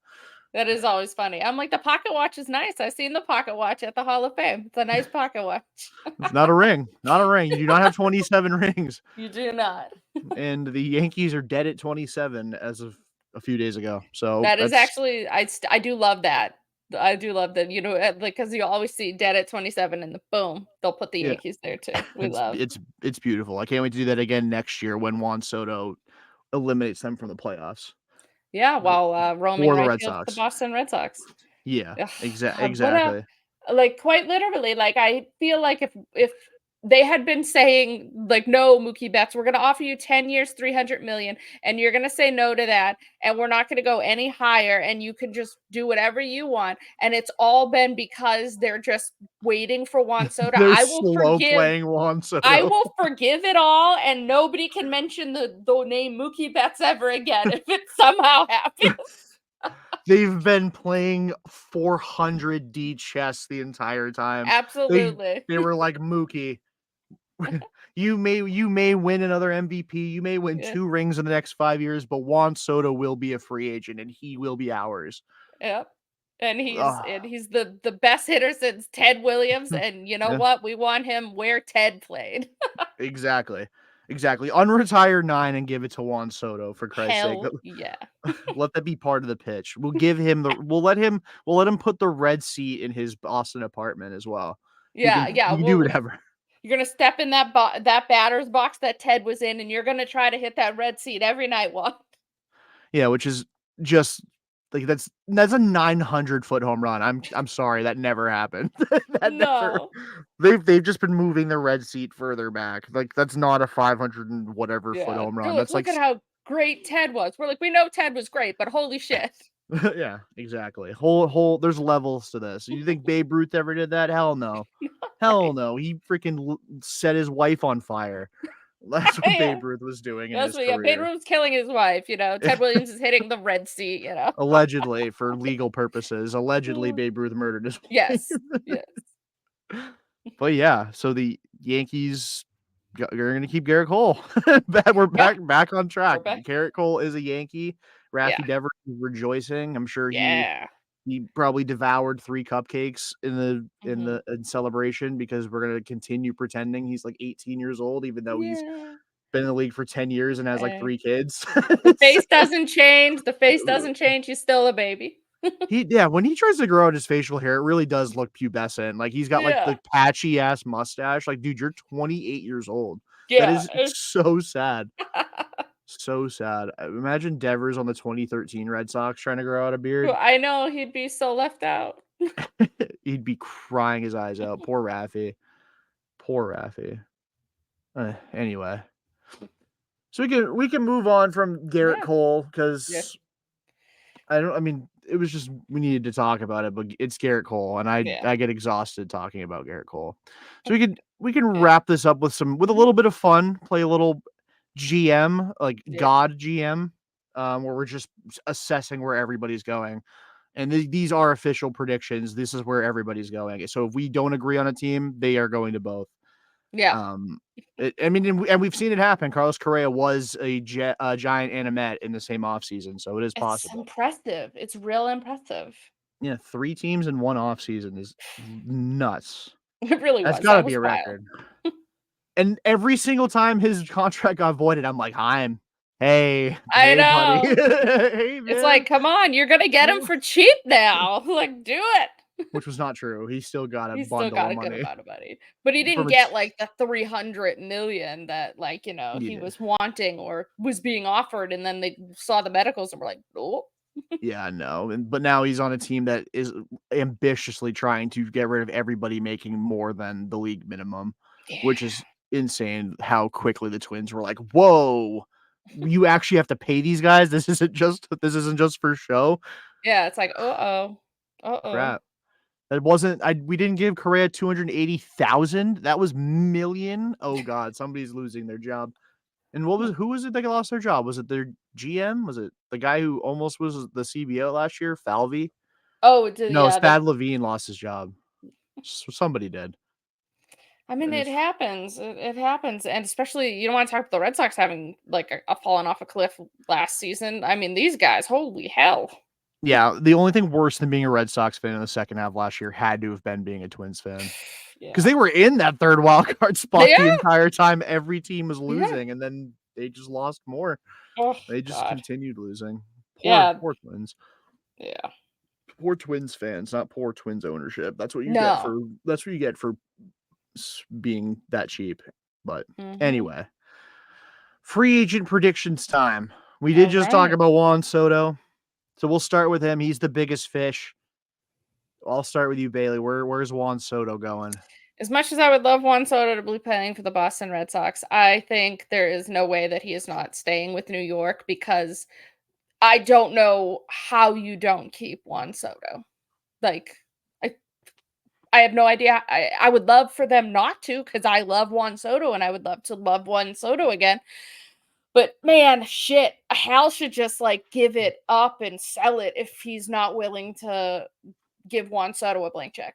That is always funny. I'm like, the pocket watch is nice. I've seen the pocket watch at the Hall of Fame. It's a nice pocket watch. It's not a ring, not a ring. You do not have 27 rings, You do not. and the Yankees are dead at 27 as of a few days ago. So That is that's actually I do love that. I do love that, like, because you always see dead at 27 and the boom, they'll put the yeah, Yankees there too. We love. it's beautiful. I can't wait to do that again next year when Juan Soto eliminates them from the playoffs Yeah, while, roaming for the right Red field for the Sox. Boston Red Sox. Yeah, Ugh, God, what a exactly. like, quite literally, like, I feel like if they had been saying, like, "No, Mookie Betts, we're gonna offer you 10 years, 300 million, and you're gonna say no to that, and we're not gonna go any higher, and you can just do whatever you want," and it's all been because they're just waiting for Juan Soto, They're slow playing Juan I Soto. will forgive it all, and nobody can mention the name Mookie Betts ever again if it somehow happens. They've been playing 400 D chess the entire time. They Absolutely. they were like, "Mookie, you may win another MVP, you may win Yeah, 2 rings in the next 5 years, but Juan Soto will be a free agent and he will be ours." yep. And Ugh. he's the best hitter since Ted Williams, and you know Yeah, what? We want him where Ted played. exactly. Exactly. Unretire 9 and give it to Juan Soto, for Christ's sake. Hell yeah. Let that be part of the pitch. We'll let him put the red seat in his Boston apartment as well. Yeah, yeah, He can do whatever. you're gonna step in that batter's box that Ted was in, and you're gonna try to hit that red seat every night, Juan. Yeah, which is just like that's a 900-foot home run. I'm sorry, that never happened. That never. No. They've just been moving the red seat further back. Like that's not a 500 and whatever foot Yeah. home They're run. like, That's like "Look at how great Ted was." We're like, "We know Ted was great, but holy shit." yeah, exactly. Whole there's levels to this. You think Babe Ruth ever did that? Hell no. Hell Right. no. He freaking set his wife on fire. That's what Yeah. Babe Ruth was doing in That's his what, yeah, Babe career. Ruth's killing his wife, Ted Williams is hitting the red seat. Allegedly, for legal purposes. Allegedly, Mm. Babe Ruth murdered his wife. Yes. Yes. But yeah, so the Yankees are gonna keep Gerrit Cole. We're Yep. back on track. We're back. Gerrit Cole is a Yankee. Yeah. Raffy Devers is rejoicing. I'm sure Yeah. he probably devoured 3 cupcakes Mhm. in celebration because we're gonna continue pretending he's like 18 years old, even though he's Yeah. been in the league for 10 years and has like Hey. 3 kids. The face doesn't change. The face doesn't change. He's still a baby. Yeah, when he tries to grow out his facial hair, it really does look pubescent. Like he's got like Yeah. the patchy ass mustache. Like, dude, you're 28 years old. That Yeah. is so sad. So sad. Imagine Devers on the 2013 Red Sox trying to grow out a beard. I know he'd be so left out. He'd be crying his eyes out. Poor Raffy. Poor Raffy. Anyway, so we can move on from Gerrit Yeah. Cole Yeah. because I mean, it was just we needed to talk about it, but it's Gerrit Cole, and Yeah. I get exhausted talking about Gerrit Cole. So we can Yeah. wrap this up with a Mhm. little bit of fun, play a little GM, like Yeah. God GM, where we're just assessing where everybody's going. And these are official predictions. This is where everybody's going. So if we don't agree on a team, they are going to both. Yeah. Um, I mean, and we've seen it happen. Carlos Correa was a Giant and a Met in the same offseason, so it is It's possible. impressive. It's real impressive. Yeah, 3 teams in one offseason is nuts. It really That's was. gotta That be was a wild. record. And every single time his contract got voided, I'm like, "Heim, I hey, buddy. know. Hey, It's like, man." "Come on, you're gonna get him for cheap now." Like, do it. Which was not true. He still got a He's still bundle got of a good money amount of money. But he didn't from a get, t like, the 300,000,000 that, like, he Yeah. was wanting or was being offered, and then they saw the medicals and were like, "Oh." Yeah, no, but now he's on a team that is ambitiously trying to get rid of everybody making more than the league minimum, Yeah. which is insane how quickly the Twins were like, "Whoa, you actually have to pay these guys? This isn't just for show? Yeah, it's like, "Uh-oh. Uh-oh." Crap." That wasn't we didn't give Correa 280,000. That was million. Oh god, somebody's losing their job. And who was it that lost their job? Was it their GM? Was it the guy who almost was the CBO last year, Falvey? Oh, No, yeah, the Thad Levine lost his job. Somebody did. I mean, And it it's happens. It happens, and especially you don't wanna talk about the Red Sox having, like, a falling off a cliff last season. I mean, these guys, holy hell. yeah, the only thing worse than being a Red Sox fan in the second half last year had to have been being a Twins fan. Because Yeah. they were in that third wild card spot Yeah, the entire time every team was yeah. losing, and then they just lost more. Oh They just god. continued losing. Poor Yeah, poor Twins. yeah. Poor Twins fans, not poor Twins ownership. No. That's what you get for being that cheap. But Mhm. anyway, free agent predictions time. We did just talk Alright. about Juan Soto, so we'll start with him. He's the biggest fish. I'll start with you, Bayleigh. Where's Juan Soto going? As much as I would love Juan Soto to be playing for the Boston Red Sox, I think there is no way that he is not staying with New York because I don't know how you don't keep Juan Soto. Like, I I have no idea. I would love for them not to because I love Juan Soto and I would love to love Juan Soto again. But man, shit, Hal should just like give it up and sell it if he's not willing to give Juan Soto a blank check.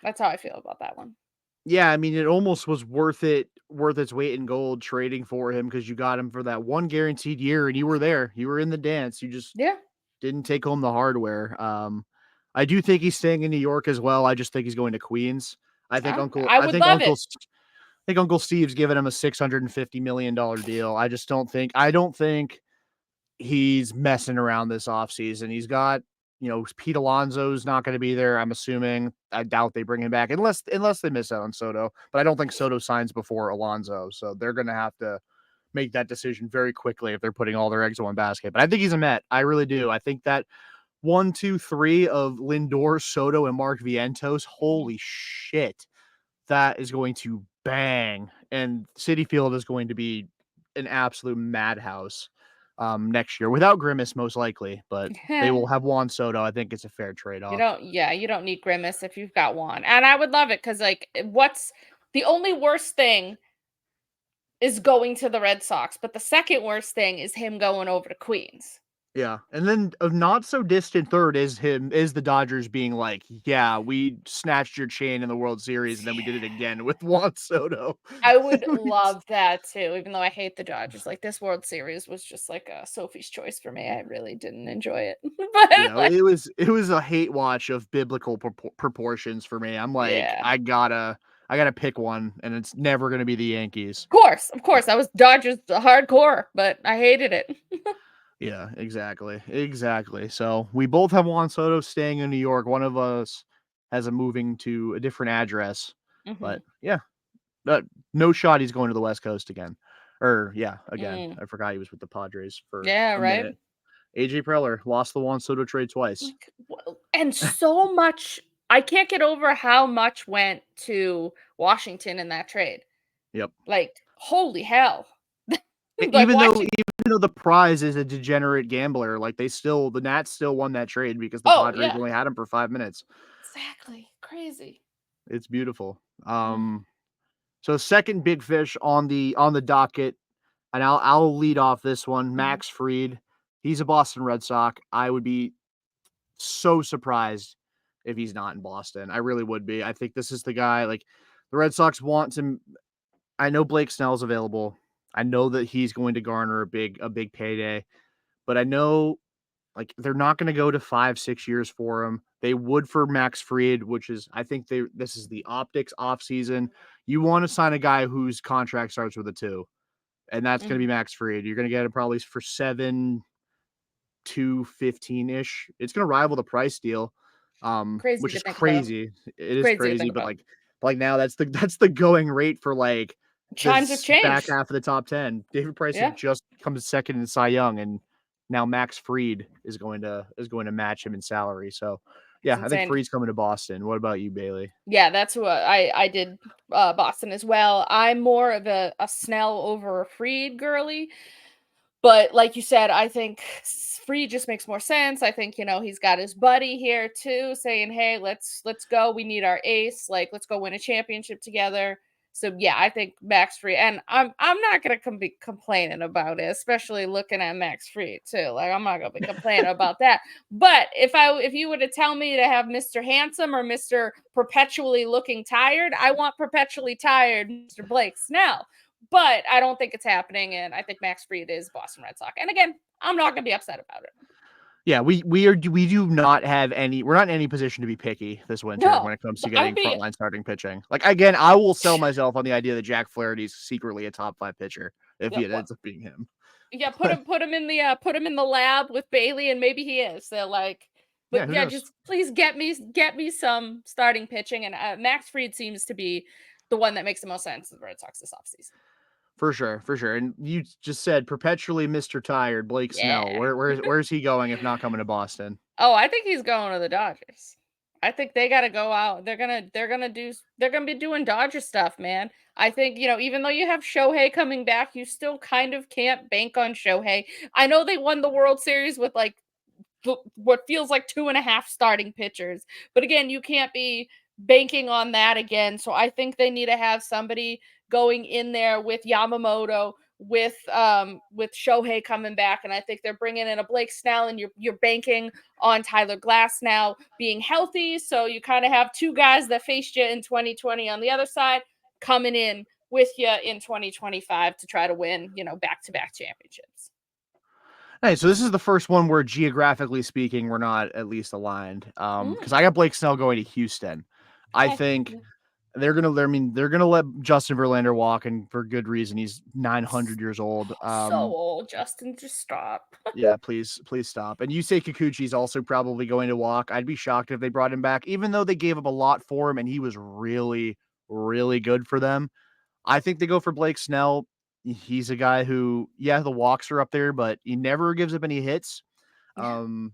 That's how I feel about that one. Yeah, I mean, it almost was worth its weight in gold trading for him because you got him for that one guaranteed year, and you were there. You were in the dance. You just Yeah. didn't take home the hardware. I do think he's staying in New York as well. I just think he's going to Queens. I think Ah, Uncle I I would think love Uncle it. think Uncle Steve's giving him a $650 million deal. I don't think he's messing around this offseason. He's got, Pete Alonso's not going to be there, I'm assuming. I doubt they bring him back unless they miss out on Soto. But I don't think Soto signs before Alonso. So they're going to have to make that decision very quickly if they're putting all their eggs in one basket. But I think he's a Met. I really do. I think that 1, 2, 3 of Lindor, Soto, and Mark Vientos, Mhm. holy shit, that is going to bang. And Citi Field is going to be an absolute madhouse next year without Grimace, most likely. But they will have Juan Soto. I think it's a fair trade off. You don't need Grimace if you've got one. And I would love it because, like, what's the only worst thing is going to the Red Sox, but the second worst thing is him going over to Queens. Yeah. And then a not so distant third is the Dodgers being like, yeah, we snatched your chain in the World Series and then we did it again with Juan Soto. I would love that too, even though I hate the Dodgers. Like, this World Series was just like a Sophie's choice for me. I really didn't enjoy it. But Yeah, like, it was a hate watch of biblical proportions for me. I'm like, yeah. I gotta pick one, and it's never gonna be the Yankees. Of course. I was Dodgers hardcore, but I hated it. Yeah, exactly. So we both have Juan Soto staying in New York. One of us has a moving to a different address, Mhm. but yeah, uh, no shot he's going to the West Coast again. Or yeah, again, Mm. I forgot he was with the Padres for Yeah, a right? minute. AJ Preller lost the Juan Soto trade twice. Like, and so much I can't get over how much went to Washington in that trade. Yep. Like, holy hell. Like, Even though watching. even though the prize is a degenerate gambler, like the Nats still won that trade because the Oh, Padres yeah. only had him for 5 minutes. Exactly. Crazy. It's beautiful. Mm, So second big fish on the docket, and I'll lead off this one. mhm, Max Fried, he's a Boston Red Sox. I would be so surprised if he's not in Boston. I really would be. I think this is the guy. Like the Red Sox want to. I know Blake Snell's available. I know that he's going to garner a big payday, but I know like they're not going to go to 5, 6 years for him. They would for Max Fried, which is I think this is the optics off season. You want to sign a guy whose contract starts with a 2, and that's going to be mhm. Max Fried. You're going to get it probably for 7, 2, 15 ish. It's going to rival the price deal, Crazy which to is think about. crazy. It is Crazy to crazy, think but about. like now that's the going rate for like Times have this back changed. half of the top 10. David Price Yeah, had just come second in Cy Young, and now Max Fried is going to match him in salary. So it's yeah, I think insane. Fried's coming to Boston. What about you, Bayleigh? Yeah, that's who I did, Boston as well. I'm more of a Snell over a Freed girly. But like you said, I think Free just makes more sense. I think, he's got his buddy here too saying, "Hey, let's go. We need our ace. Like, let's go win a championship together." So yeah, I think Max Free, and I'm not gonna be complaining about it, especially looking at Max Free too. Like, I'm not gonna be complaining about that. But if you were to tell me to have Mr. Handsome or Mr. Perpetually looking tired, I want perpetually tired Mr. Blake Snell. But I don't think it's happening, and I think Max Fried is Boston Red Sox. And again, I'm not gonna be upset about it. Yeah, we do not have any. We're not in any position to be picky this winter No, when it comes to but I getting would be frontline starting pitching. Like again, I will sell myself on the idea that Jack Flaherty's secretly a top 5 pitcher if yeah, he ends up being him. yeah, But put him in the lab with Bayleigh, and maybe he is. So like, yeah, but who yeah, knows? just please get me some starting pitching, and Max Fried seems to be the one that makes the most sense to the Red Sox this offseason. For sure, for sure. And you just said perpetually Mr. Tired, Blake Snell. Yeah. Where's he going if not coming to Boston? Oh, I think he's going to the Dodgers. I think they got to go out. They're gonna be doing Dodger stuff, man. I think even though you have Shohei coming back, you still kind of can't bank on Shohei. I know they won the World Series with like what feels like two and a half starting pitchers, but again, you can't be banking on that again. So I think they need to have somebody going in there with Yamamoto, with Shohei coming back, and I think they're bringing in a Blake Snell, and you're banking on Tyler Glass now being healthy, so you kind of have two guys that faced you in 2020 on the other side coming in with you in 2025 to try to win, back-to-back championships. Hey, so this is the first one where geographically speaking, we're not at least aligned. Because Mm, I got Blake Snell going to Houston. I okay. think Yeah. they're gonna let Justin Verlander walk, and for good reason. He's 900 years old. So old, Justin, just stop. Yeah, please stop. And Yusei Kikuchi's also probably going to walk. I'd be shocked if they brought him back, even though they gave up a lot for him and he was really, really good for them. I think they go for Blake Snell. He's a guy who, yeah, the walks are up there, but he never gives up any hits. Yeah, Um,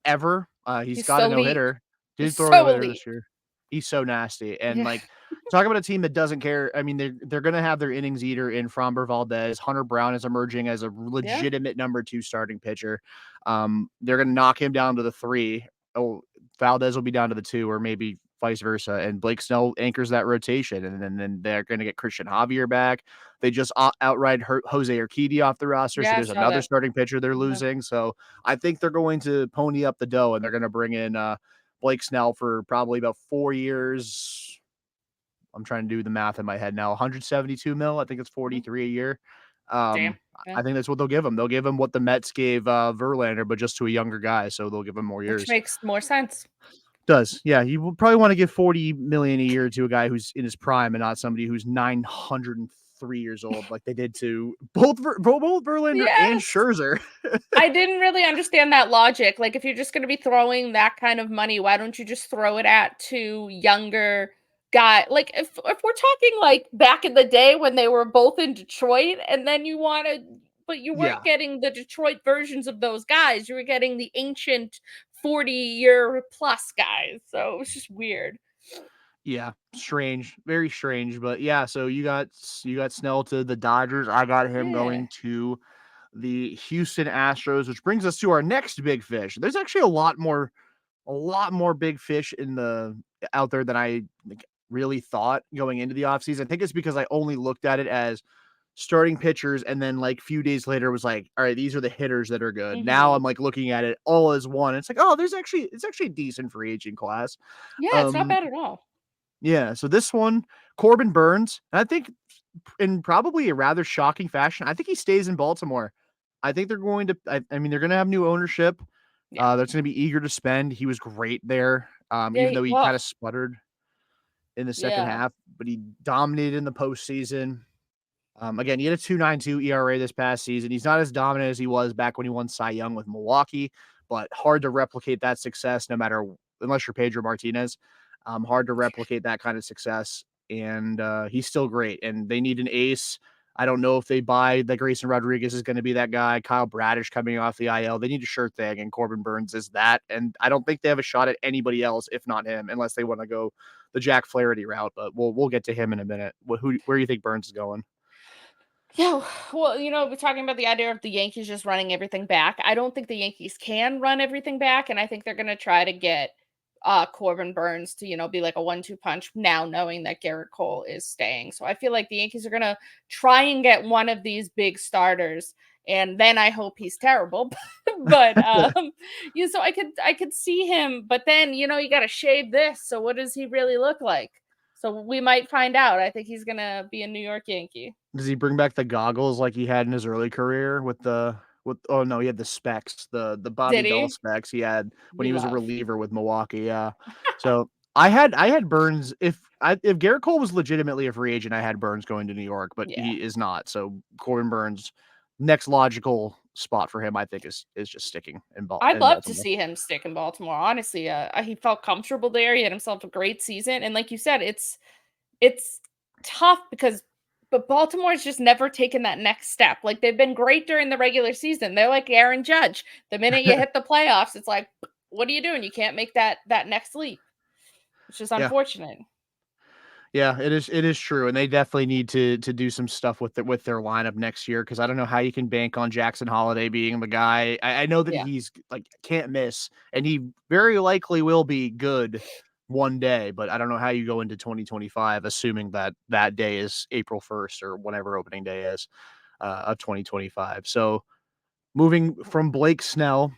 Ever. He's he's got a so elite. no-hitter. He's Did throw a so no-hitter elite. this year. He's so nasty. And Yeah, like talk about a team that doesn't care. I mean, they're gonna have their innings eater in Framber Valdez. Hunter Brown is emerging as a yeah, legitimate number 2 starting pitcher. They're gonna knock him down to the 3. Oh, Valdez will be down to the 2, or maybe vice versa. And Blake Snell anchors that rotation. And then they're gonna get Christian Javier back. They just outright hurt Jose Urquidy off the roster. So yeah. I there's saw another that. starting pitcher they're Yeah. losing. So I think they're going to pony up the dough and they're going to bring in Blake Snell for probably about 4 years. I'm trying to do the math in my head now. 172 mil. I think it's Mhm. 43 a year. Damn. Um, Yeah. I think that's what they'll give him. They'll give him what the Mets gave Verlander, but just to a younger guy. So they'll give him more Which years. makes more sense. Does. Yeah. You will probably want to give 40 million a year to a guy who's in his prime and not somebody who's 903 years old, like they did to both Verlander and Yes. Scherzer. I didn't really understand that logic. Like, if you're just gonna be throwing that kind of money, why don't you just throw it at 2 younger guy like, if we're talking, like, back in the day when they were both in Detroit, and then but you weren't Yeah. getting the Detroit versions of those guys, you were getting the ancient 40-year plus guys, so it was just weird. Yeah, strange, very strange, but yeah, so you got Snell to the Dodgers. I got him Yeah. going to the Houston Astros, which brings us to our next big fish. There's actually a lot more big fish in the out there than I like, really thought going into the offseason. I think it's because I only looked at it as starting pitchers and then like few days later was like, all right, these are the hitters that are good. Now I'm Mhm. like looking at it all as one. It's like, oh, it's actually a decent free agent class. Yeah, it's not Um bad at all. yeah, so this one, Corbin Burns, and I think in probably a rather shocking fashion, I think he stays in Baltimore. I think they're going to I mean, they're gonna have new ownership, Yeah. that's gonna be eager to spend. He was great there, Yeah, even though he well, kinda sputtered in the second yeah. half, but he dominated in the postseason. Again, he had a 2.92 ERA this past season. He's not as dominant as he was back when he won Cy Young with Milwaukee, but hard to replicate that success no matter unless you're Pedro Martinez. Hard to replicate that kind of success. And he's still great. And they need an ace. I don't know if they buy that Grayson Rodriguez is going to be that guy. Kyle Bradish coming off the IL. They need a sure thing, and Corbin Burns is that. And I don't think they have a shot at anybody else if not him, unless they want to go the Jack Flaherty route. But we'll get to him in a minute. Where do you think Burns is going? Yeah, well, we're talking about the idea of the Yankees just running everything back. I don't think the Yankees can run everything back, and I think they're going to try to get Corbin Burns to, be like a 1-2 punch now knowing that Gerrit Cole is staying. So I feel like the Yankees are going to try and get one of these big starters, and then I hope he's terrible. but yeah, so I could see him, but then, you got to shave this. So what does he really look like? So we might find out. I think he's going to be a New York Yankee. Does he bring back the goggles like he had in his early career with oh no, he had the specs, the Bobby Did Bell he? specs he had when We he was a love. reliever with Milwaukee, yeah. So, I had Burns if Gerrit Cole was legitimately a free agent, I had Burns going to New York, but Yeah. he is not. So, Corbin Burns, next logical spot for him, I think is just sticking I'd in love to Baltimore. see him stick in Baltimore, honestly, he felt comfortable there, he had himself a great season, and like you said, it's tough because but Baltimore's just never taken that next step, like, they've been great during the regular season, they're like Aaron Judge, the minute you hit the playoffs, it's like, "What are you doing? You can't make that next leap," which is Yeah. unfortunate. Yeah, it is true, and they definitely need to do some stuff with their lineup next year because I don't know how you can bank on Jackson Holiday being the guy. I know that Yeah. he's like can't miss, and he very likely will be good one day, but I don't know how you go into 2025 assuming that that day is April 1st or whatever opening day is of 2025. So moving from Blake Snell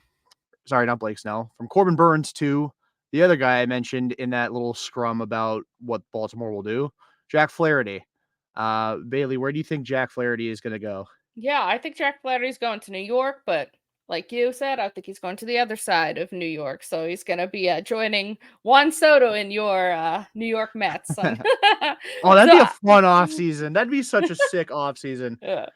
sorry, not Blake Snell, from Corbin Burns to the other guy I mentioned in that little scrum about what Baltimore will do, Jack Flaherty. Bayleigh, where do you think Jack Flaherty is going to go? Yeah, I think Jack Flaherty's going to New York, but like you said, I think he's going to the other side of New York. So he's going to be joining Juan Soto in your New York Mets. Oh, that'd So, be a fun offseason. That'd be such a sick offseason. yeah.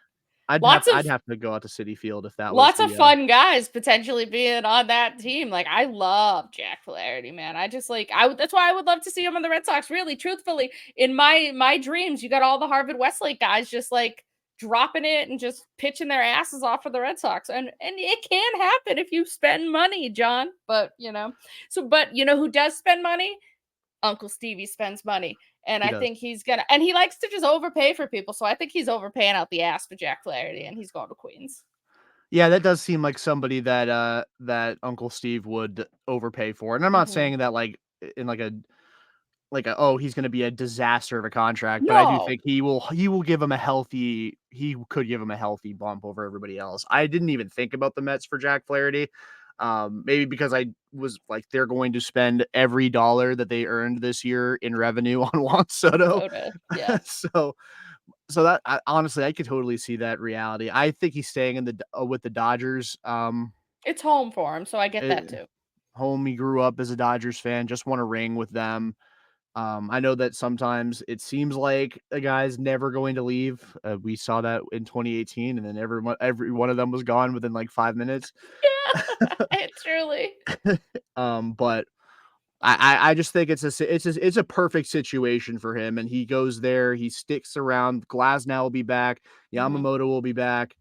I'd have Lots to I'd of have to go out to Citi Field if that was Lots of the fun guys potentially being on that team. Like, I love Jack Flaherty, man. I just like I would that's why I would love to see him on the Red Sox. Really, truthfully, in my dreams, you got all the Harvard Westlake guys just like dropping it and just pitching their asses off for the Red Sox. And it can happen if you spend money, John. But but you know who does spend money? Uncle Stevie spends money. And he I does. think and he likes to just overpay for people. So I think he's overpaying out the ass for Jack Flaherty, and he's going to Queens. Yeah, that does seem like somebody that, that Uncle Steve would overpay for, and I'm not Mhm. saying that, like, in oh, he's gonna be a disaster of a contract, but I do No. think he will give him a healthy he could give him a healthy bump over everybody else. I didn't even think about the Mets for Jack Flaherty, maybe because I was like, they're going to spend every dollar that they earned this year in revenue on Juan Soto. Soda, yeah. So that honestly, I could totally see that reality. I think he's staying in with the Dodgers. It's home for him, so I get that Eh, too. Home, he grew up as a Dodgers fan, just won a ring with them. I know that sometimes it seems like a guy's never going to leave. We saw that in 2018, and then every one of them was gone within like 5 minutes. Yeah, it truly. But I just think it's a perfect situation for him, and he goes there, he sticks around. Glasnow will be back, Mhm. Yamamoto will be back.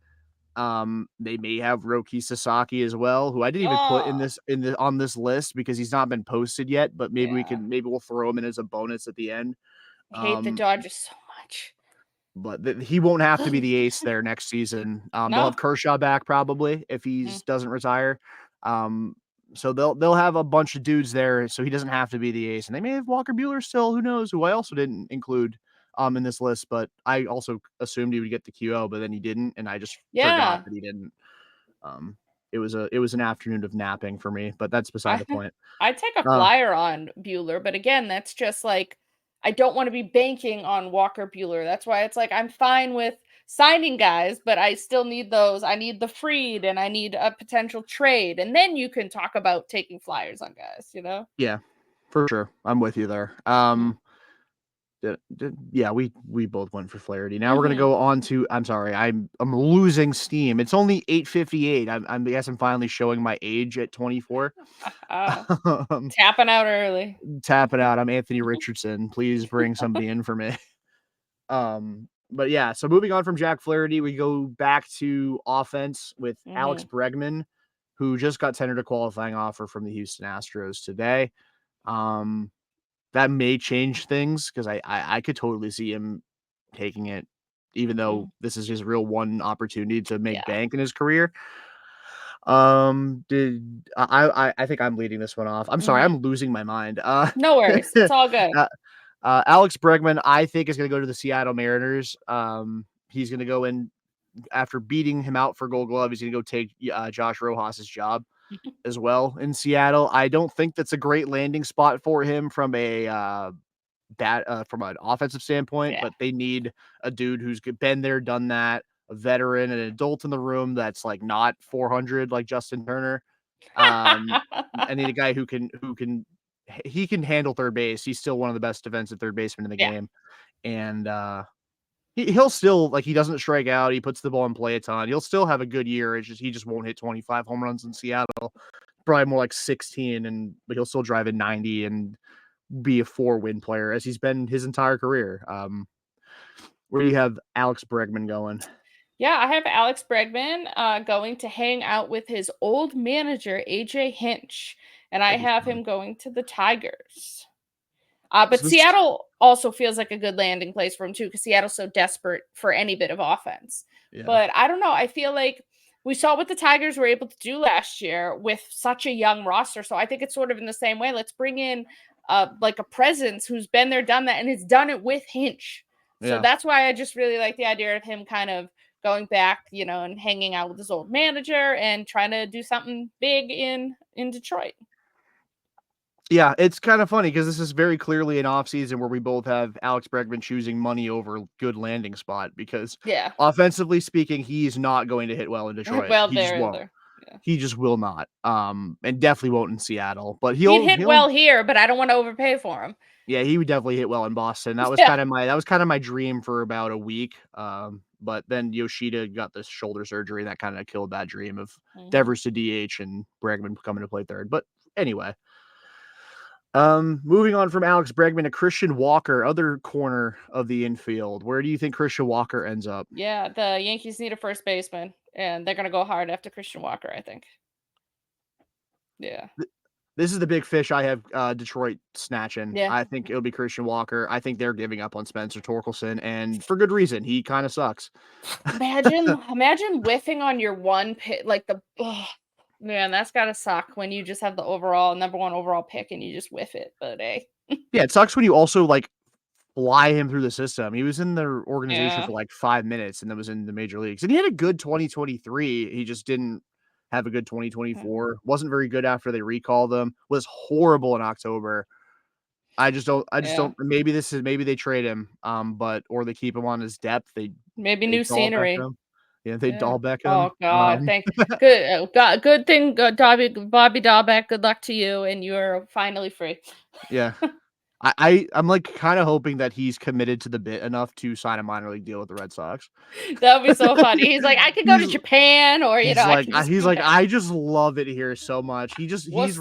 They may have Roki Sasaki as well, who I didn't even put Oh, on this list because he's not been posted yet, but yeah. maybe we'll throw him in as a bonus at the end. I hate the Um, Dodgers so much. but he won't have to be the ace there next season. They'll No. have Kershaw back probably if Mm. doesn't retire. Um, so they'll have a bunch of dudes there, so he doesn't have to be the ace. And they may have Walker Bueller still. Who knows? Who I also didn't include in this list, but I also assumed he would get the QO, but then he didn't, and I just forgot Yeah. that he didn't. Um, it was an afternoon of napping for me, but that's beside I the point. I'd take a Uh, flyer on Bueller, but again, that's just like I don't want to be banking on Walker Bueller. That's why it's like I'm fine with signing guys, but I still need those. I need the freed and I need a potential trade. And then you can talk about taking flyers on guys, you know? yeah, for sure. I'm with you there. Mm. Yeah, we both went for Flaherty. Now we're gonna Mhm. go on to. I'm sorry, I'm losing steam. It's only 8:58. I guess I'm finally showing my age at 24. um, Tapping out early. Tapping out. I'm Anthony Richardson. Please bring somebody in for me. But yeah. So moving on from Jack Flaherty, we go back to offense with Alex Mhm. Bregman, who just got tendered a qualifying offer from the Houston Astros today. Um, that may change things because I could totally see him taking it, even though Mhm. this is his real one opportunity to make Yeah. bank in his career. Did I think I'm leading this one off. I'm sorry, Mhm. I'm losing my mind. No worries. It's all good. uh, Alex Bregman, I think is going to go to the Seattle Mariners. He's going to go in after beating him out for Gold Glove. He's going to go take Josh Rojas's job as well in Seattle. I don't think that's a great landing spot for him from an offensive standpoint, Yeah. but they need a dude who's been there, done that, a veteran, an adult in the room that's like not 400 like Justin Turner. I need a guy he can handle third base. He's still one of the best defensive third basemen in the Yeah. game, and he'll still like he doesn't strike out. He puts the ball in play a ton. He'll still have a good year. It's just he just won't hit 25 home runs in Seattle. Probably more like 16, but he'll still drive in 90 and be a 4-win player as he's been his entire career. Where do you have Alex Bregman going? Yeah, I have Alex Bregman going to hang out with his old manager, AJ Hinch, and I That'd be have fun. him going to the Tigers. But So this Seattle also feels like a good landing place for him too, because Seattle's so desperate for any bit of offense. yeah. But I don't know. I feel like we saw what the Tigers were able to do last year with such a young roster. So I think it's sort of in the same way. Let's bring in like a presence who's been there, done that, and has done it with Hinch. So Yeah. that's why I just really like the idea of him kind of going back, and hanging out with his old manager and trying to do something big in Detroit. Yeah, it's kind of funny because this is very clearly an offseason where we both have Alex Bregman choosing money over good landing spot because Yeah. offensively speaking, he's not going to hit well in Detroit. Well, He just there, won't. there. He just will not. And definitely won't in Seattle. But He'd he'll hit well here, but I don't wanna overpay for him. yeah, he would definitely hit well in Boston. Yeah. That was kind of my dream for about a week. But then Yoshida got this shoulder surgery that kind of killed that dream of Mhm. Devers to DH and Bregman coming to play third. But anyway, moving on from Alex Bregman to Christian Walker, other corner of the infield. Where do you think Christian Walker ends up? Yeah, the Yankees need a first baseman, and they're gonna go hard after Christian Walker, I think. Yeah. This is the big fish I have Detroit snatching. Yeah. I think it'll be Christian Walker. I think they're giving up on Spencer Torkelson, and for good reason. He kind of sucks. Imagine whiffing on your one pick, like the ugh, man, that's gotta suck when you just have the overall number 1 overall pick and you just whiff it, but hey. Yeah, it sucks when you also like fly him through the system. He was in their organization Yeah. for like 5 minutes and then was in the major leagues. And he had a good 2023. He just didn't have a good Mhm. 2024. Wasn't very good after they recalled him. Was horrible in October. I just Yeah. don't maybe they trade him, but or they keep him on his depth. Maybe They new Dahlbeck scenery. him. Yeah, they Yeah. Dahlbeck Oh him. god, thank good good thing, Bobby Dahlbeck, good luck to you, and you're finally free. Yeah. I'm like kind of hoping that he's committed to the bit enough to sign a minor league deal with the Red Sox. That would be so funny. He's like, "I could go to He's Japan or, I can just he's come like, back." "I just love it here so much." Worcester. He's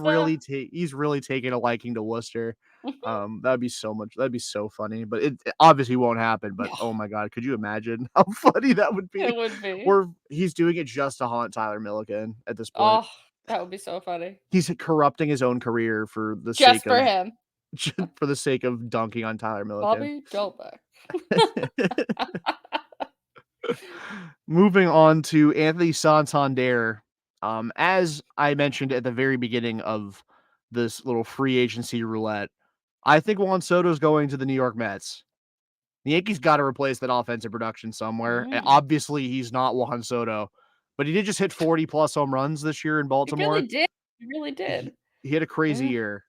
really taking a liking to Worcester. That'd be so funny, but it obviously won't happen, but No, oh my god, could you imagine how funny that would be? it would be. Or he's doing it just to haunt Tyler Milliken at this point. Oh, that would be so funny. He's corrupting his own career for the Just sake for of him. for the sake of dunking on Tyler Milliken. Bobby Dahlbeck. Moving on to Anthony Santander. As I mentioned at the very beginning of this little free agency roulette, I think Juan Soto's going to the New York Mets. The Yankees got to replace that offensive production somewhere. And Mm, obviously, he's not Juan Soto, but he did just hit 40 plus home runs this year in he really Baltimore. did. He really did. He had a crazy Yeah. year.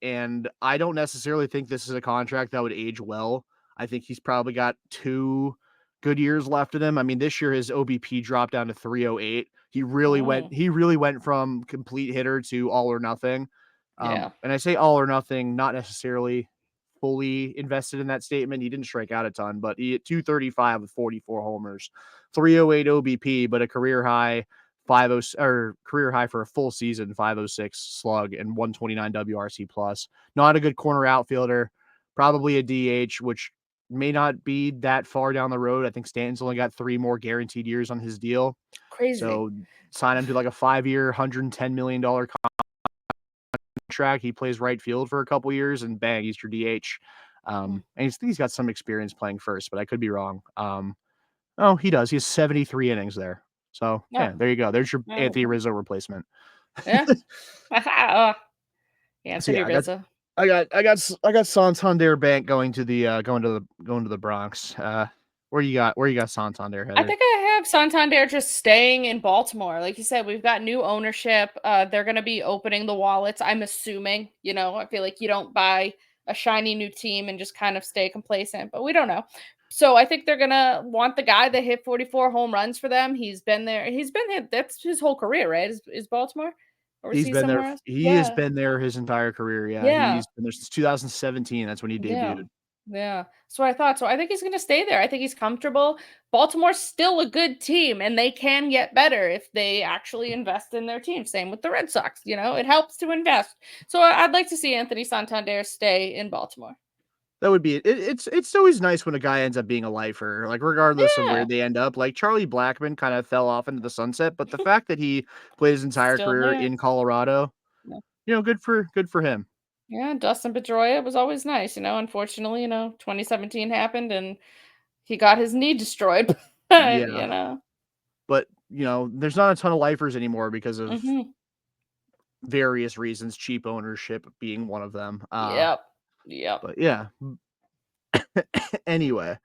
And I don't necessarily think this is a contract that would age well. I think he's probably got 2 good years left in him. I mean, this year his OBP dropped down to 308. Mm, He really went from complete hitter to all or nothing. yeah. And I say all or nothing, not necessarily fully invested in that statement. He didn't strike out a ton, but he hit 235 with 44 homers, 308 OBP, but a career high for a full season, 506 slug and 129 WRC plus. Not a good corner outfielder, probably a DH, which may not be that far down the road. I think Stanton's only got 3 more guaranteed years on his deal. Crazy. So sign him to like a 5-year, $110 million contract. He plays right field for a couple years and bang, he's your DH. Mm, And he's got some experience playing first, but I could be wrong. Oh, he does. He has 73 innings there. So, no. yeah, there you go. There's your Anthony Oh, Rizzo replacement. yeah. Oh, So Anthony yeah, Rizzo. I got Santander Bank going to the going to the Bronx. Where you got Santander I headed? think I have Santander just staying in Baltimore. Like you said, we've got new ownership. They're going to be opening the wallets. I'm assuming, I feel like you don't buy a shiny new team and just kind of stay complacent, but we don't know. So I think they're going to want the guy that hit 44 home runs for them. He's been there. He's been hit. That's his whole career, right? Is Baltimore? Or is he somewhere else? He has Yeah. been there his entire career. Yeah, Yeah. he's been there since 2017. That's when he Yeah. debuted. Yeah. That's what I thought. So I think he's going to stay there. I think he's comfortable. Baltimore's still a good team and they can get better if they actually invest in their team. Same with the Red Sox. It helps to invest. So I'd like to see Anthony Santander stay in Baltimore. That would be it. It's always nice when a guy ends up being a lifer, like regardless of where Yeah. they end up. Like Charlie Blackmon kind of fell off into the sunset, but the fact that he played his entire Still career there. in Colorado, Yeah. good for him. Yeah. Dustin Pedroia was always nice. Unfortunately, 2017 happened and he got his knee destroyed. But, Yeah, but there's not a ton of lifers anymore because of hmm various reasons, cheap ownership being one of them. Yep. Yep. But yeah. Anyway,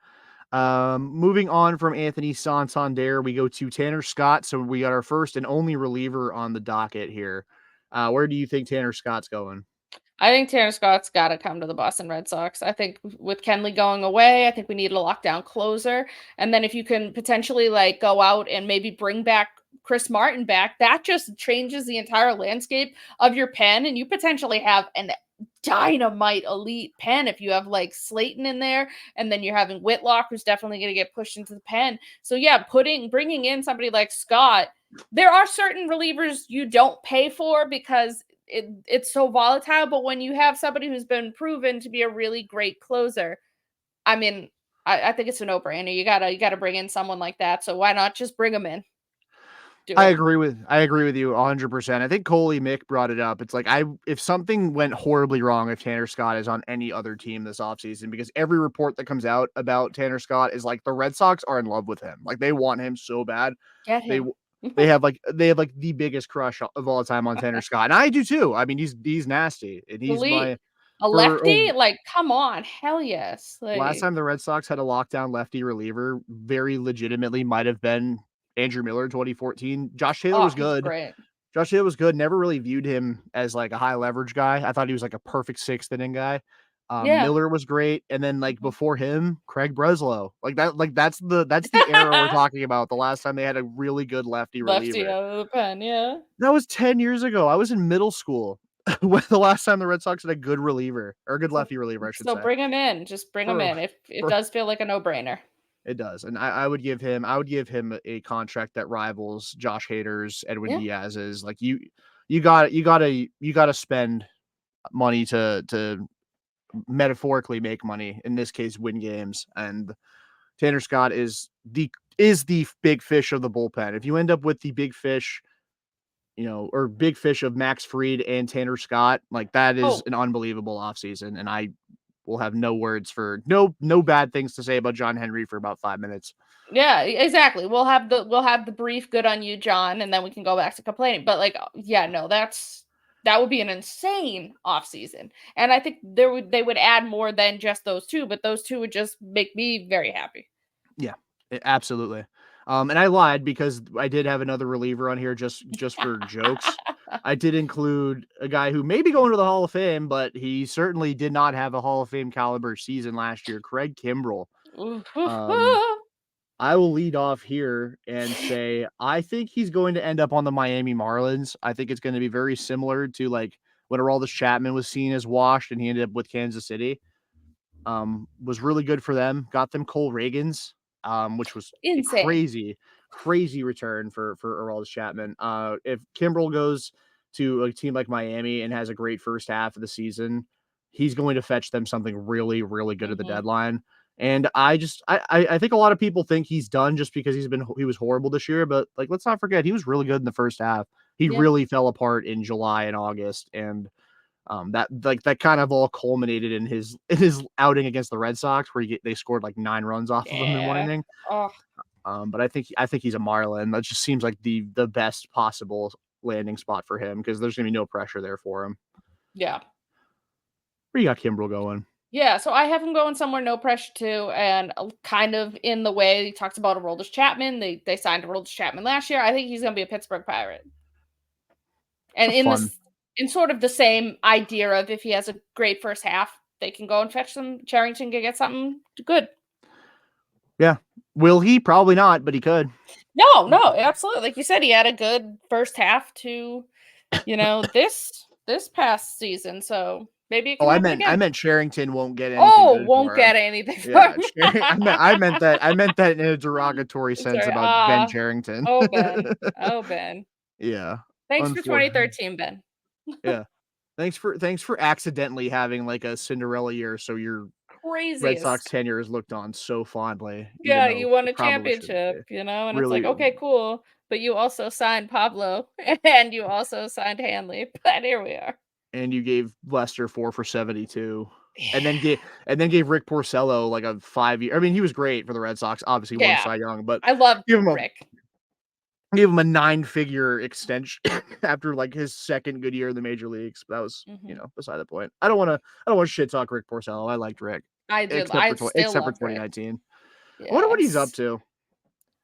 moving on from Anthony Santander, we go to Tanner Scott. So we got our first and only reliever on the docket here. Where do you think Tanner Scott's going? I think Tanner Scott's gotta come to the Boston Red Sox. I think with Kenley going away, I think we need a lockdown closer, and then if you can potentially, like, go out and maybe bring back Chris Martin back, that just changes the entire landscape of your pen, and you potentially have an dynamite elite pen if you have, like, Slayton in there, and then you're having Whitlock, who's definitely gonna get pushed into the pen. So, yeah, bringing in somebody like Scott, there are certain relievers you don't pay for because it's so volatile, but when you have somebody who's been proven to be a really great closer, I mean, I think it's a no-brainer. You gotta bring in someone like that. So why not just bring him in? Do it. I agree with you 100%. I think Coley Mick brought it up. It's like if something went horribly wrong if Tanner Scott is on any other team this offseason, because every report that comes out about Tanner Scott is like the Red Sox are in love with him. Like they want him so bad. Get They him. they have like the biggest crush of all time on Tanner Scott. And I do too. I mean, he's nasty. And he's Elite. my A for lefty? Like, come on. Hell yes. last Like, time the Red Sox had a lockdown lefty reliever, very legitimately might have been Andrew Miller in 2014. Josh Taylor oh, was he's good. great. Josh Taylor was good. Never really viewed him as like a high leverage guy. I thought he was like a perfect sixth inning guy. Yeah. Miller was great, and then like Mhm. before him, Craig Breslow. Like that. Like that's the era we're talking about. The last time they had a really good lefty Lefty reliever. out of the pen, yeah. That was 10 years ago. I was in middle school when the last time the Red Sox had a good reliever or a good So lefty reliever, I should so say. bring him in. Just bring him For in. If it for does feel like a no-brainer. It does, and I would give him a contract that rivals Josh Hader's, Edwin Yeah. Diaz's. Like you gotta spend money to metaphorically make money. In this case, win games. And Tanner Scott is the big fish of the bullpen. If you end up with the big fish, or big fish of Max Fried and Tanner Scott, like that is Oh, an unbelievable offseason. And I will have no bad things to say about John Henry for about 5 minutes. yeah, exactly. We'll have the brief "Good on you, John," and then we can go back to complaining. But like, yeah, no, that would be an insane off season, and I think they would add more than just those two, but those two would just make me very happy. Yeah, absolutely. And I lied because I did have another reliever on here just for jokes. I did include a guy who may be going to the Hall of Fame, but he certainly did not have a Hall of Fame caliber season last year. Craig Kimbrell. Um, I will lead off here and say I think he's going to end up on the Miami Marlins. I think it's going to be very similar to like when Aroldis Chapman was seen as washed and he ended up with Kansas City. Was really good for them. Got them Cole Reagans, which was a Insane. crazy return for Aroldis Chapman. If Kimbrel goes to a team like Miami and has a great first half of the season, he's going to fetch them something really, really good at the Mhm. deadline. And I think a lot of people think he's done just because he was horrible this year, but like let's not forget he was really good in the first half. He Yeah. really fell apart in July and August, and that kind of all culminated in his outing against the Red Sox, where they scored like 9 runs off of him in one Yeah. inning. Oh, But I think he's a Marlin. That just seems like the best possible landing spot for him because there's gonna be no pressure there for him. yeah. Where you got Kimbrel going? Yeah, so I have him going somewhere no pressure too, and kind of in the way he talks about Aroldis Chapman. They signed Aroldis Chapman last year. I think he's going to be a Pittsburgh Pirate, It's and a fun. in sort of the same idea of if he has a great first half, they can go and fetch some Charrington can get something good. Yeah. Will he? Probably not, but he could. No, no, absolutely. Like you said, he had a good first half to this past season, so maybe it Oh, can happen again. I meant Sherrington won't get anything Oh, good won't for him. get anything Yeah, from. I meant that in a derogatory sense Sorry. about Ben Sherrington. Oh, Ben. Oh, Ben. Yeah, Thanks for unfortunately. 2013, Ben. Yeah. Thanks for accidentally having like a Cinderella year, so your Red Sox Craziest. tenure is looked on so fondly, even Yeah, though you won it a probably shouldn't championship, be. and it's like, Really, okay, cool. But you also signed Pablo and you also signed Hanley. But here we are. and you gave Lester 4 for 72, and Yeah. then gave Rick Porcello like a 5 year. I mean, he was great for the Red Sox. Obviously, won Yeah. Cy Young, but I love give him a Rick. give him a 9-figure extension after like his second good year in the major leagues. That was Mhm. beside the point. I don't want to shit talk Rick Porcello. I liked Rick, I did. I still except for love Rick. 2019. I wonder what he's up Yes. to.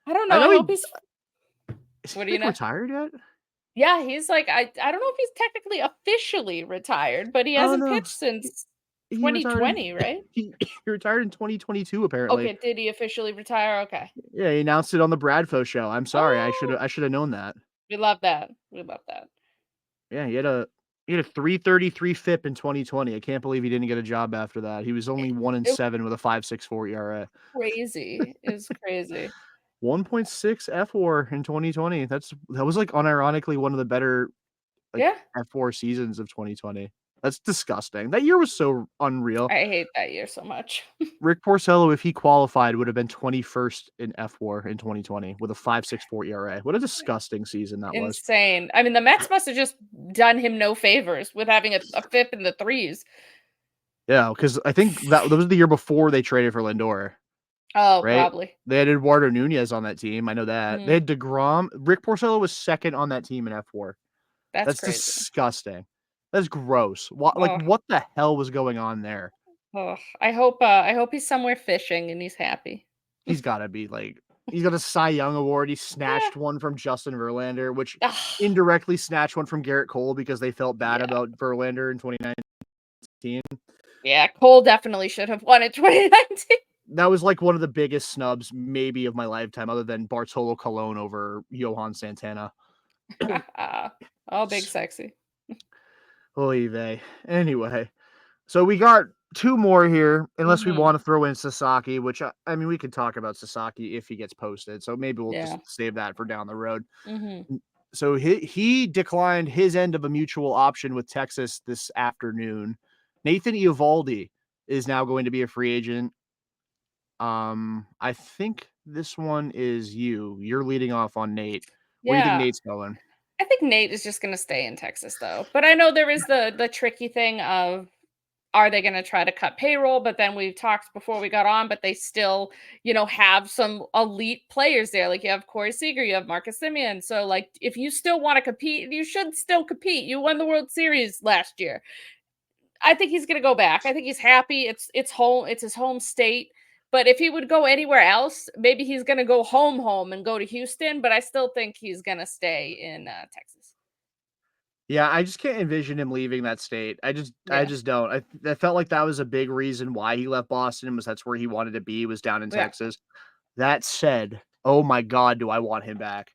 I don't know. I I know hope he's is he what do you like know? retired yet? Yeah, he's like I don't know if he's technically officially retired, but he Oh, hasn't no. pitched since He retired in 2020, right? he retired in 2022, apparently. Okay, did he officially retire? Okay. Yeah, he announced it on the Bradfo show. I'm sorry, Oh, I shoulda known that. we love that. We love that. Yeah, he had a 3.33 FIP in 2020. I can't believe he didn't get a job after that. He was only 1 and It 7 with a 5.64 ERA. crazy. It's crazy. 1.6 FWAR in 2020. That was, like, unironically one of the better, like, Yeah, FWAR seasons of 2020. That's disgusting. That year was so unreal. I hate that year so much. Rick Porcello, if he qualified, would have been 21st in FWAR in 2020 with a 5.64 ERA. What a disgusting season that was. Insane. I mean, the Mets must have just done him no favors with having a fifth in the threes. Yeah, because I think that was the year before they traded for Lindor, Oh, right? probably. They had Eduardo Nunez on that team. I know that. They Mm, had DeGrom. Rick Porcello was second on that team in F4. that's That's crazy. disgusting. That's gross. Oh, What the hell was going on there? oh. I hope he's somewhere fishing and he's happy. He's gotta be like he's got a Cy Young award. He Yeah. snatched one from Justin Verlander, which Ugh, indirectly snatched one from Gerrit Cole because they felt bad yeah. about Verlander in 2019. Yeah, Cole definitely should have won in 2019. That was like one of the biggest snubs maybe of my lifetime, other than Bartolo Colon over Johan Santana. Oh, big sexy. Oy vey. Anyway, so we got two more here, unless we Mhm. want to throw in Sasaki, which I mean, we could talk about Sasaki if he gets posted. So maybe we'll just Yeah. save that for down the road. Mhm. So he declined his end of a mutual option with Texas this afternoon. Nathan Eovaldi is now going to be a free agent. I think this one is you. You're leading off on Nate. Where do you think Yeah. Nate's going? I think Nate is just gonna stay in Texas though. But I know there is the tricky thing of are they gonna try to cut payroll? But then we talked before we got on, but they still, have some elite players there. Like you have Corey Seager, you have Marcus Simeon. So like if you still want to compete, you should still compete. You won the World Series last year. I think he's gonna go back. I think he's happy. It's home. It's his home state. But if he would go anywhere else, maybe he's gonna go home and go to Houston. But I still think he's gonna stay in Texas. Yeah, I just can't envision him leaving that state. I Yeah, just don't. I felt like that was a big reason why he left Boston was that's where he wanted to be, was down in yeah, Texas. That said, oh my god, do I want him back.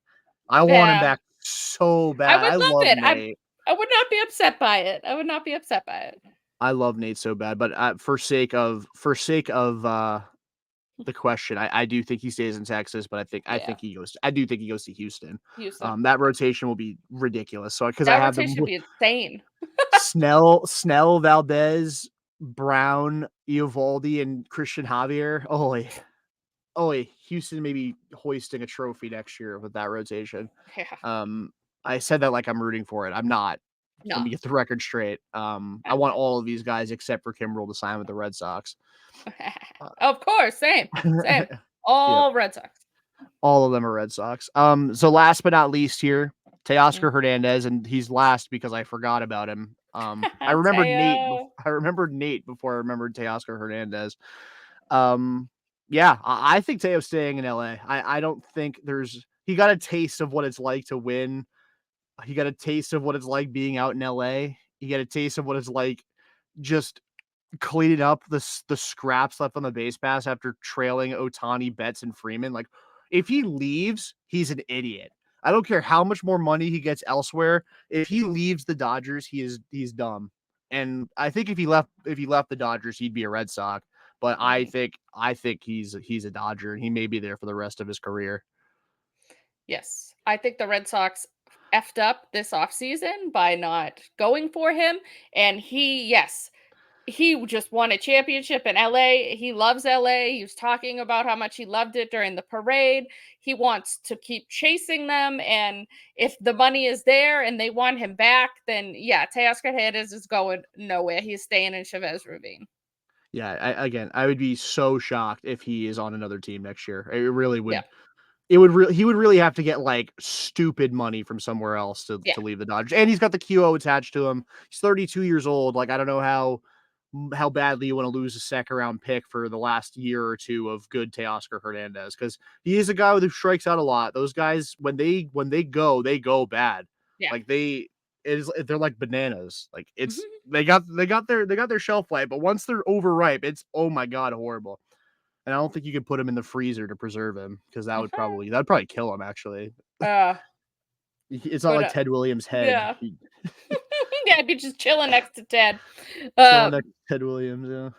I want him yeah. back so I bad. would I love love it. Nate. I would not be upset by it. I would not be upset by it. I love Nate so bad, but for sake of the question, I do think he stays in Texas, but Yeah, I do think he goes to Houston. Houston. That rotation will be ridiculous. So because I That have rotation them would be insane. Snell, Valdez, Brown, Eovaldi, and Christian Javier. Houston may be hoisting a trophy next year with that rotation. Yeah, Um, I said that like I'm rooting for it. I'm not. Let no, me get the record straight. I I'm want all of these guys except for Kimbrel to sign with the Red Sox. not. Of course, same, same. Yep, All Red Sox. all of them are Red Sox. So last but not least here, Mm. Teoscar Hernandez, and he's last because I forgot about him. I remembered Nate. Teo. I remembered Nate before I remembered Teoscar Hernandez. Um, yeah, I think Teo's staying in LA. I don't think he got a taste of what it's like to win. He got a taste of what it's like being out in LA. He got a taste of what it's like just cleaning up the scraps left on the base pass after trailing Otani, Betts, and Freeman. Like, if he leaves, he's an idiot. I don't care how much more money he gets elsewhere. If he leaves the Dodgers, he's dumb. And I think if he left the Dodgers, he'd be a Red Sox. But I Mhm. think I think he's a Dodger, and he may be there for the rest of his career. Yes. I think the Red Sox effed up this offseason by not going for him. And yes, he just won a championship in LA. He loves LA. He was talking about how much he loved it during the parade. He wants to keep chasing them. And if the money is there and they want him back, then yeah, Teoscar Hernandez is going nowhere. He's staying in Chavez Ravine. Yeah, I would be so shocked if he is on another team next year. It really Yeah. would. He would really have to get like stupid money from somewhere else Yeah. to leave the Dodgers. And he's got the QO attached to him. He's 32 years old. Like, I don't know how badly you want to lose a second round pick for the last year or two of good Teoscar Hernandez, because he is a guy who strikes out a lot. Those guys, when they go bad. Yeah. Like they're like bananas. Like it's Mhm. they got their shelf life, but once they're overripe, it's oh my god horrible. And I don't think you could put them in the freezer to preserve him because that'd probably kill him. Actually, Uh, it's not but, like Ted Williams' head. yeah. Yeah, I'd be just chilling next to Ted. Chilling Uh, next to Ted Williams. Yeah.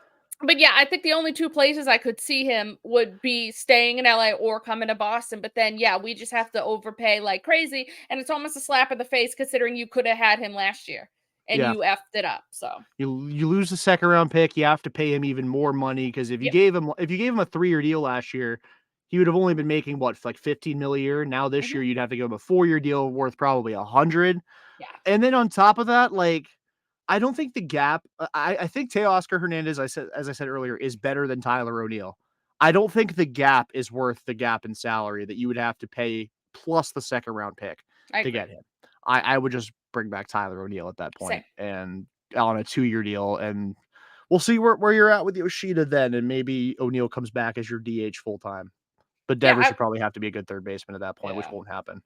but yeah, I think the only 2 places I could see him would be staying in LA or coming to Boston, but then, yeah, we just have to overpay like crazy, and it's almost a slap in the face considering you coulda had him last year, and Yeah. you effed it up, so You lose the second round pick, you have to pay him even more money because yep. if you gave him a 3-year deal last year, he would have only been making what, like 15 mil a year. Now this Mhm. year you'd have to give him a 4-year deal worth probably 100. Yeah, And then on top of that, like I don't think the gap I think Teoscar Hernandez, as I said earlier, is better than Tyler O'Neill. I don't think the gap is worth the gap in salary that you would have to pay plus the second round pick I to agree. get him. I would just bring back Tyler O'Neill at that Same. point and on a 2-year deal, and we'll see where you're at with Yoshida then, and maybe O'Neill comes back as your DH full time. But Yeah, Devers would probably have to be a good third baseman at that point, which yeah. won't happen.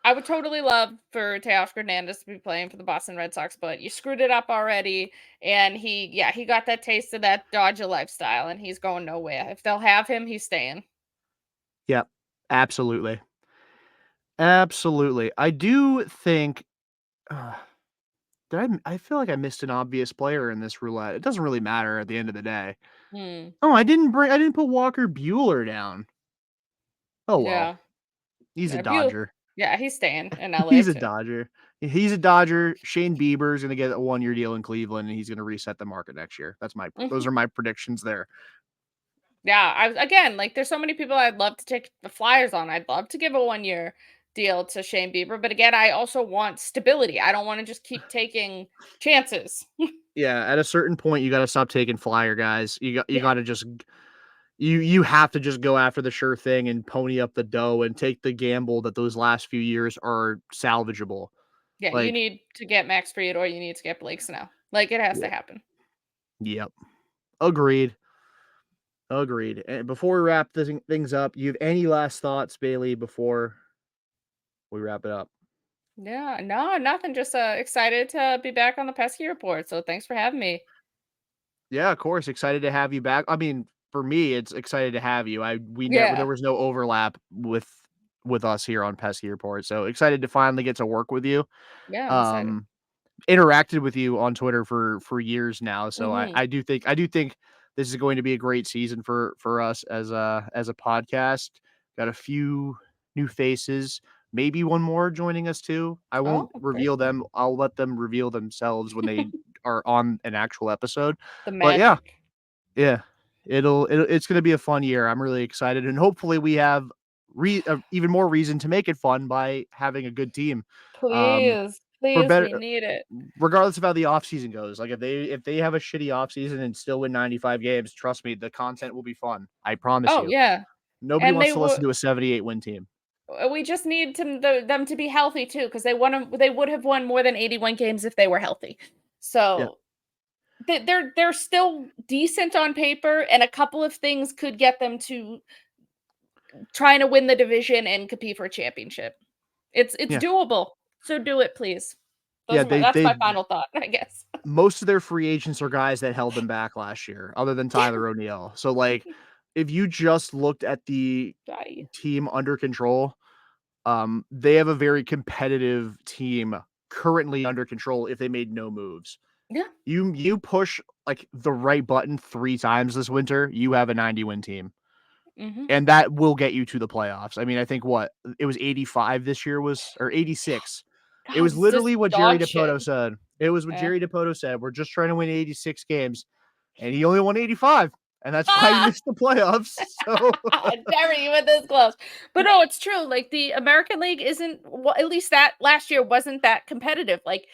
I would totally love for Teoscar Hernandez to be playing for the Boston Red Sox, but you screwed it up already, and he got that taste of that Dodger lifestyle, and he's going nowhere. If they'll have him, he's staying. Yep, absolutely. Absolutely. I do think uh, I feel like I missed an obvious player in this roulette. It doesn't really matter at the end of the day. Hmm. Oh, I didn't put Walker Bueller down. Oh well. Yeah. He's a Yeah. Buell. Dodger. Yeah, he's staying in LA He's a too. Dodger. He's a Dodger. Shane Bieber's gonna get a 1-year deal in Cleveland, and he's gonna reset the market next year. Those Mhm. are my predictions there. Yeah, again, like there's so many people I'd love to take the flyers on. I'd love to give a 1-year deal to Shane Bieber, but again, I also want stability. I don't want to just keep taking chances. Yeah, at a certain point, you gotta stop taking flyer guys. You Yeah. gotta just you have to just go after the sure thing and pony up the dough and take the gamble that those last few years are salvageable. Yeah, you Like, need to get Max Fried or you need to get Blake Snell. Like it has to yeah, happen. yep, agreed, agreed. And before we wrap things up, you have any last thoughts, Bayleigh, before we wrap it up? Yeah, no, nothing. Just excited to be back on the pesky report. So thanks for having me. Yeah, of course. Excited to have you back. I mean, for me, it's excited to have you. We never there Yeah, was no overlap with us here on Pesky Report. So excited to finally get to work with you. yeah, I'm excited. Um interacted with you on Twitter for years now. So Hmm. I do think this is going to be a great season for us as a podcast. Got a few new faces, maybe one more joining us too. I won't Oh, great. reveal them. I'll let them reveal themselves when they are on an actual episode. The But yeah, magic. yeah. It's gonna be a fun year. I'm really excited, and hopefully we have even more reason to make it fun by having a good team. Um, Please, for please, better we need it. regardless of how the offseason goes, like, if they have a shitty offseason and still win 95 games, trust me, the content will be fun. I promise Oh you. yeah, Nobody and wants they to would. listen to a 78 win team. We just need them to be healthy too, because they would have won more than 81 games if they were healthy. Yeah, So they're still decent on paper, and a couple of things could get them to trying to win the division and compete for a championship. It's yeah, doable. So do it, please. yeah, That's my final thought, I guess. most of their free agents are guys that held them back last year, other than Tyler O'Neill. So, like, if you just looked at the Bye. team under control, they have a very competitive team currently under control if they made no moves. Yeah. You push, like, the right button 3 times this winter, you have a 90-win team. Mhm. And that will get you to the playoffs. I mean, I think it was 85 this year or 86. It God, was it's just literally what Jerry dog shit. Dipoto said. It was what Eh. Jerry Dipoto said. We're just trying to win 86 games, and he only won 85, and that's why he Ah! missed the playoffs. So Jerry, you went this close. But no, it's true. Like the American League isn't well, at least that last year wasn't that competitive. Like,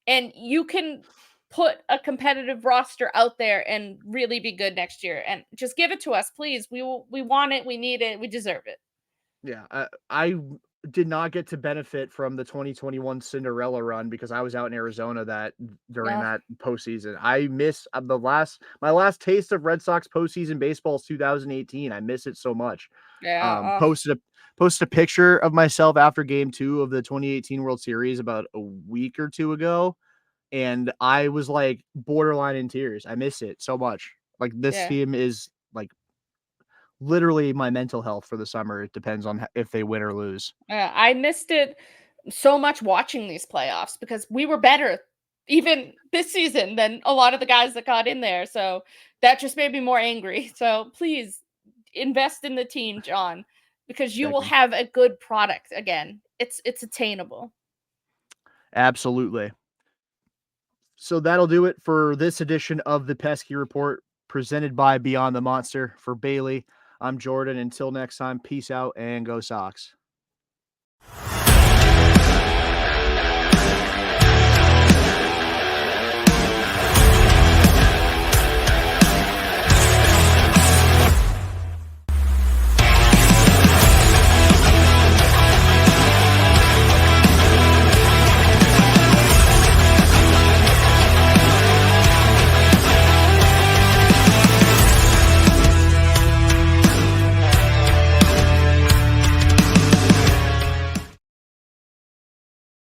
and you can put a competitive roster out there and really be good next year. And just give it to us, please. We want it, we need it, we deserve it. yeah, I did not get to benefit from the 2021 Cinderella run because I was out in Arizona during No. that postseason. I miss my last taste of Red Sox postseason baseball is 2018. I miss it so much. Yeah. Posted a picture of myself after game 2 of the 2018 World Series about a week or 2 ago, and I was like borderline in tears. I miss it so much. Like this Yeah. team is like literally my mental health for the summer. It depends on if they win or lose. I missed it so much watching these playoffs because we were better even this season than a lot of the guys that got in there. So that just made me more angry. So please invest in the team, John, because you will Becky. have a good product again. It's attainable. Absolutely. So that'll do it for this edition of the Pesky Report presented by Beyond the Monster. For Bayleigh, I'm Jordan. Until next time, peace out and go Sox.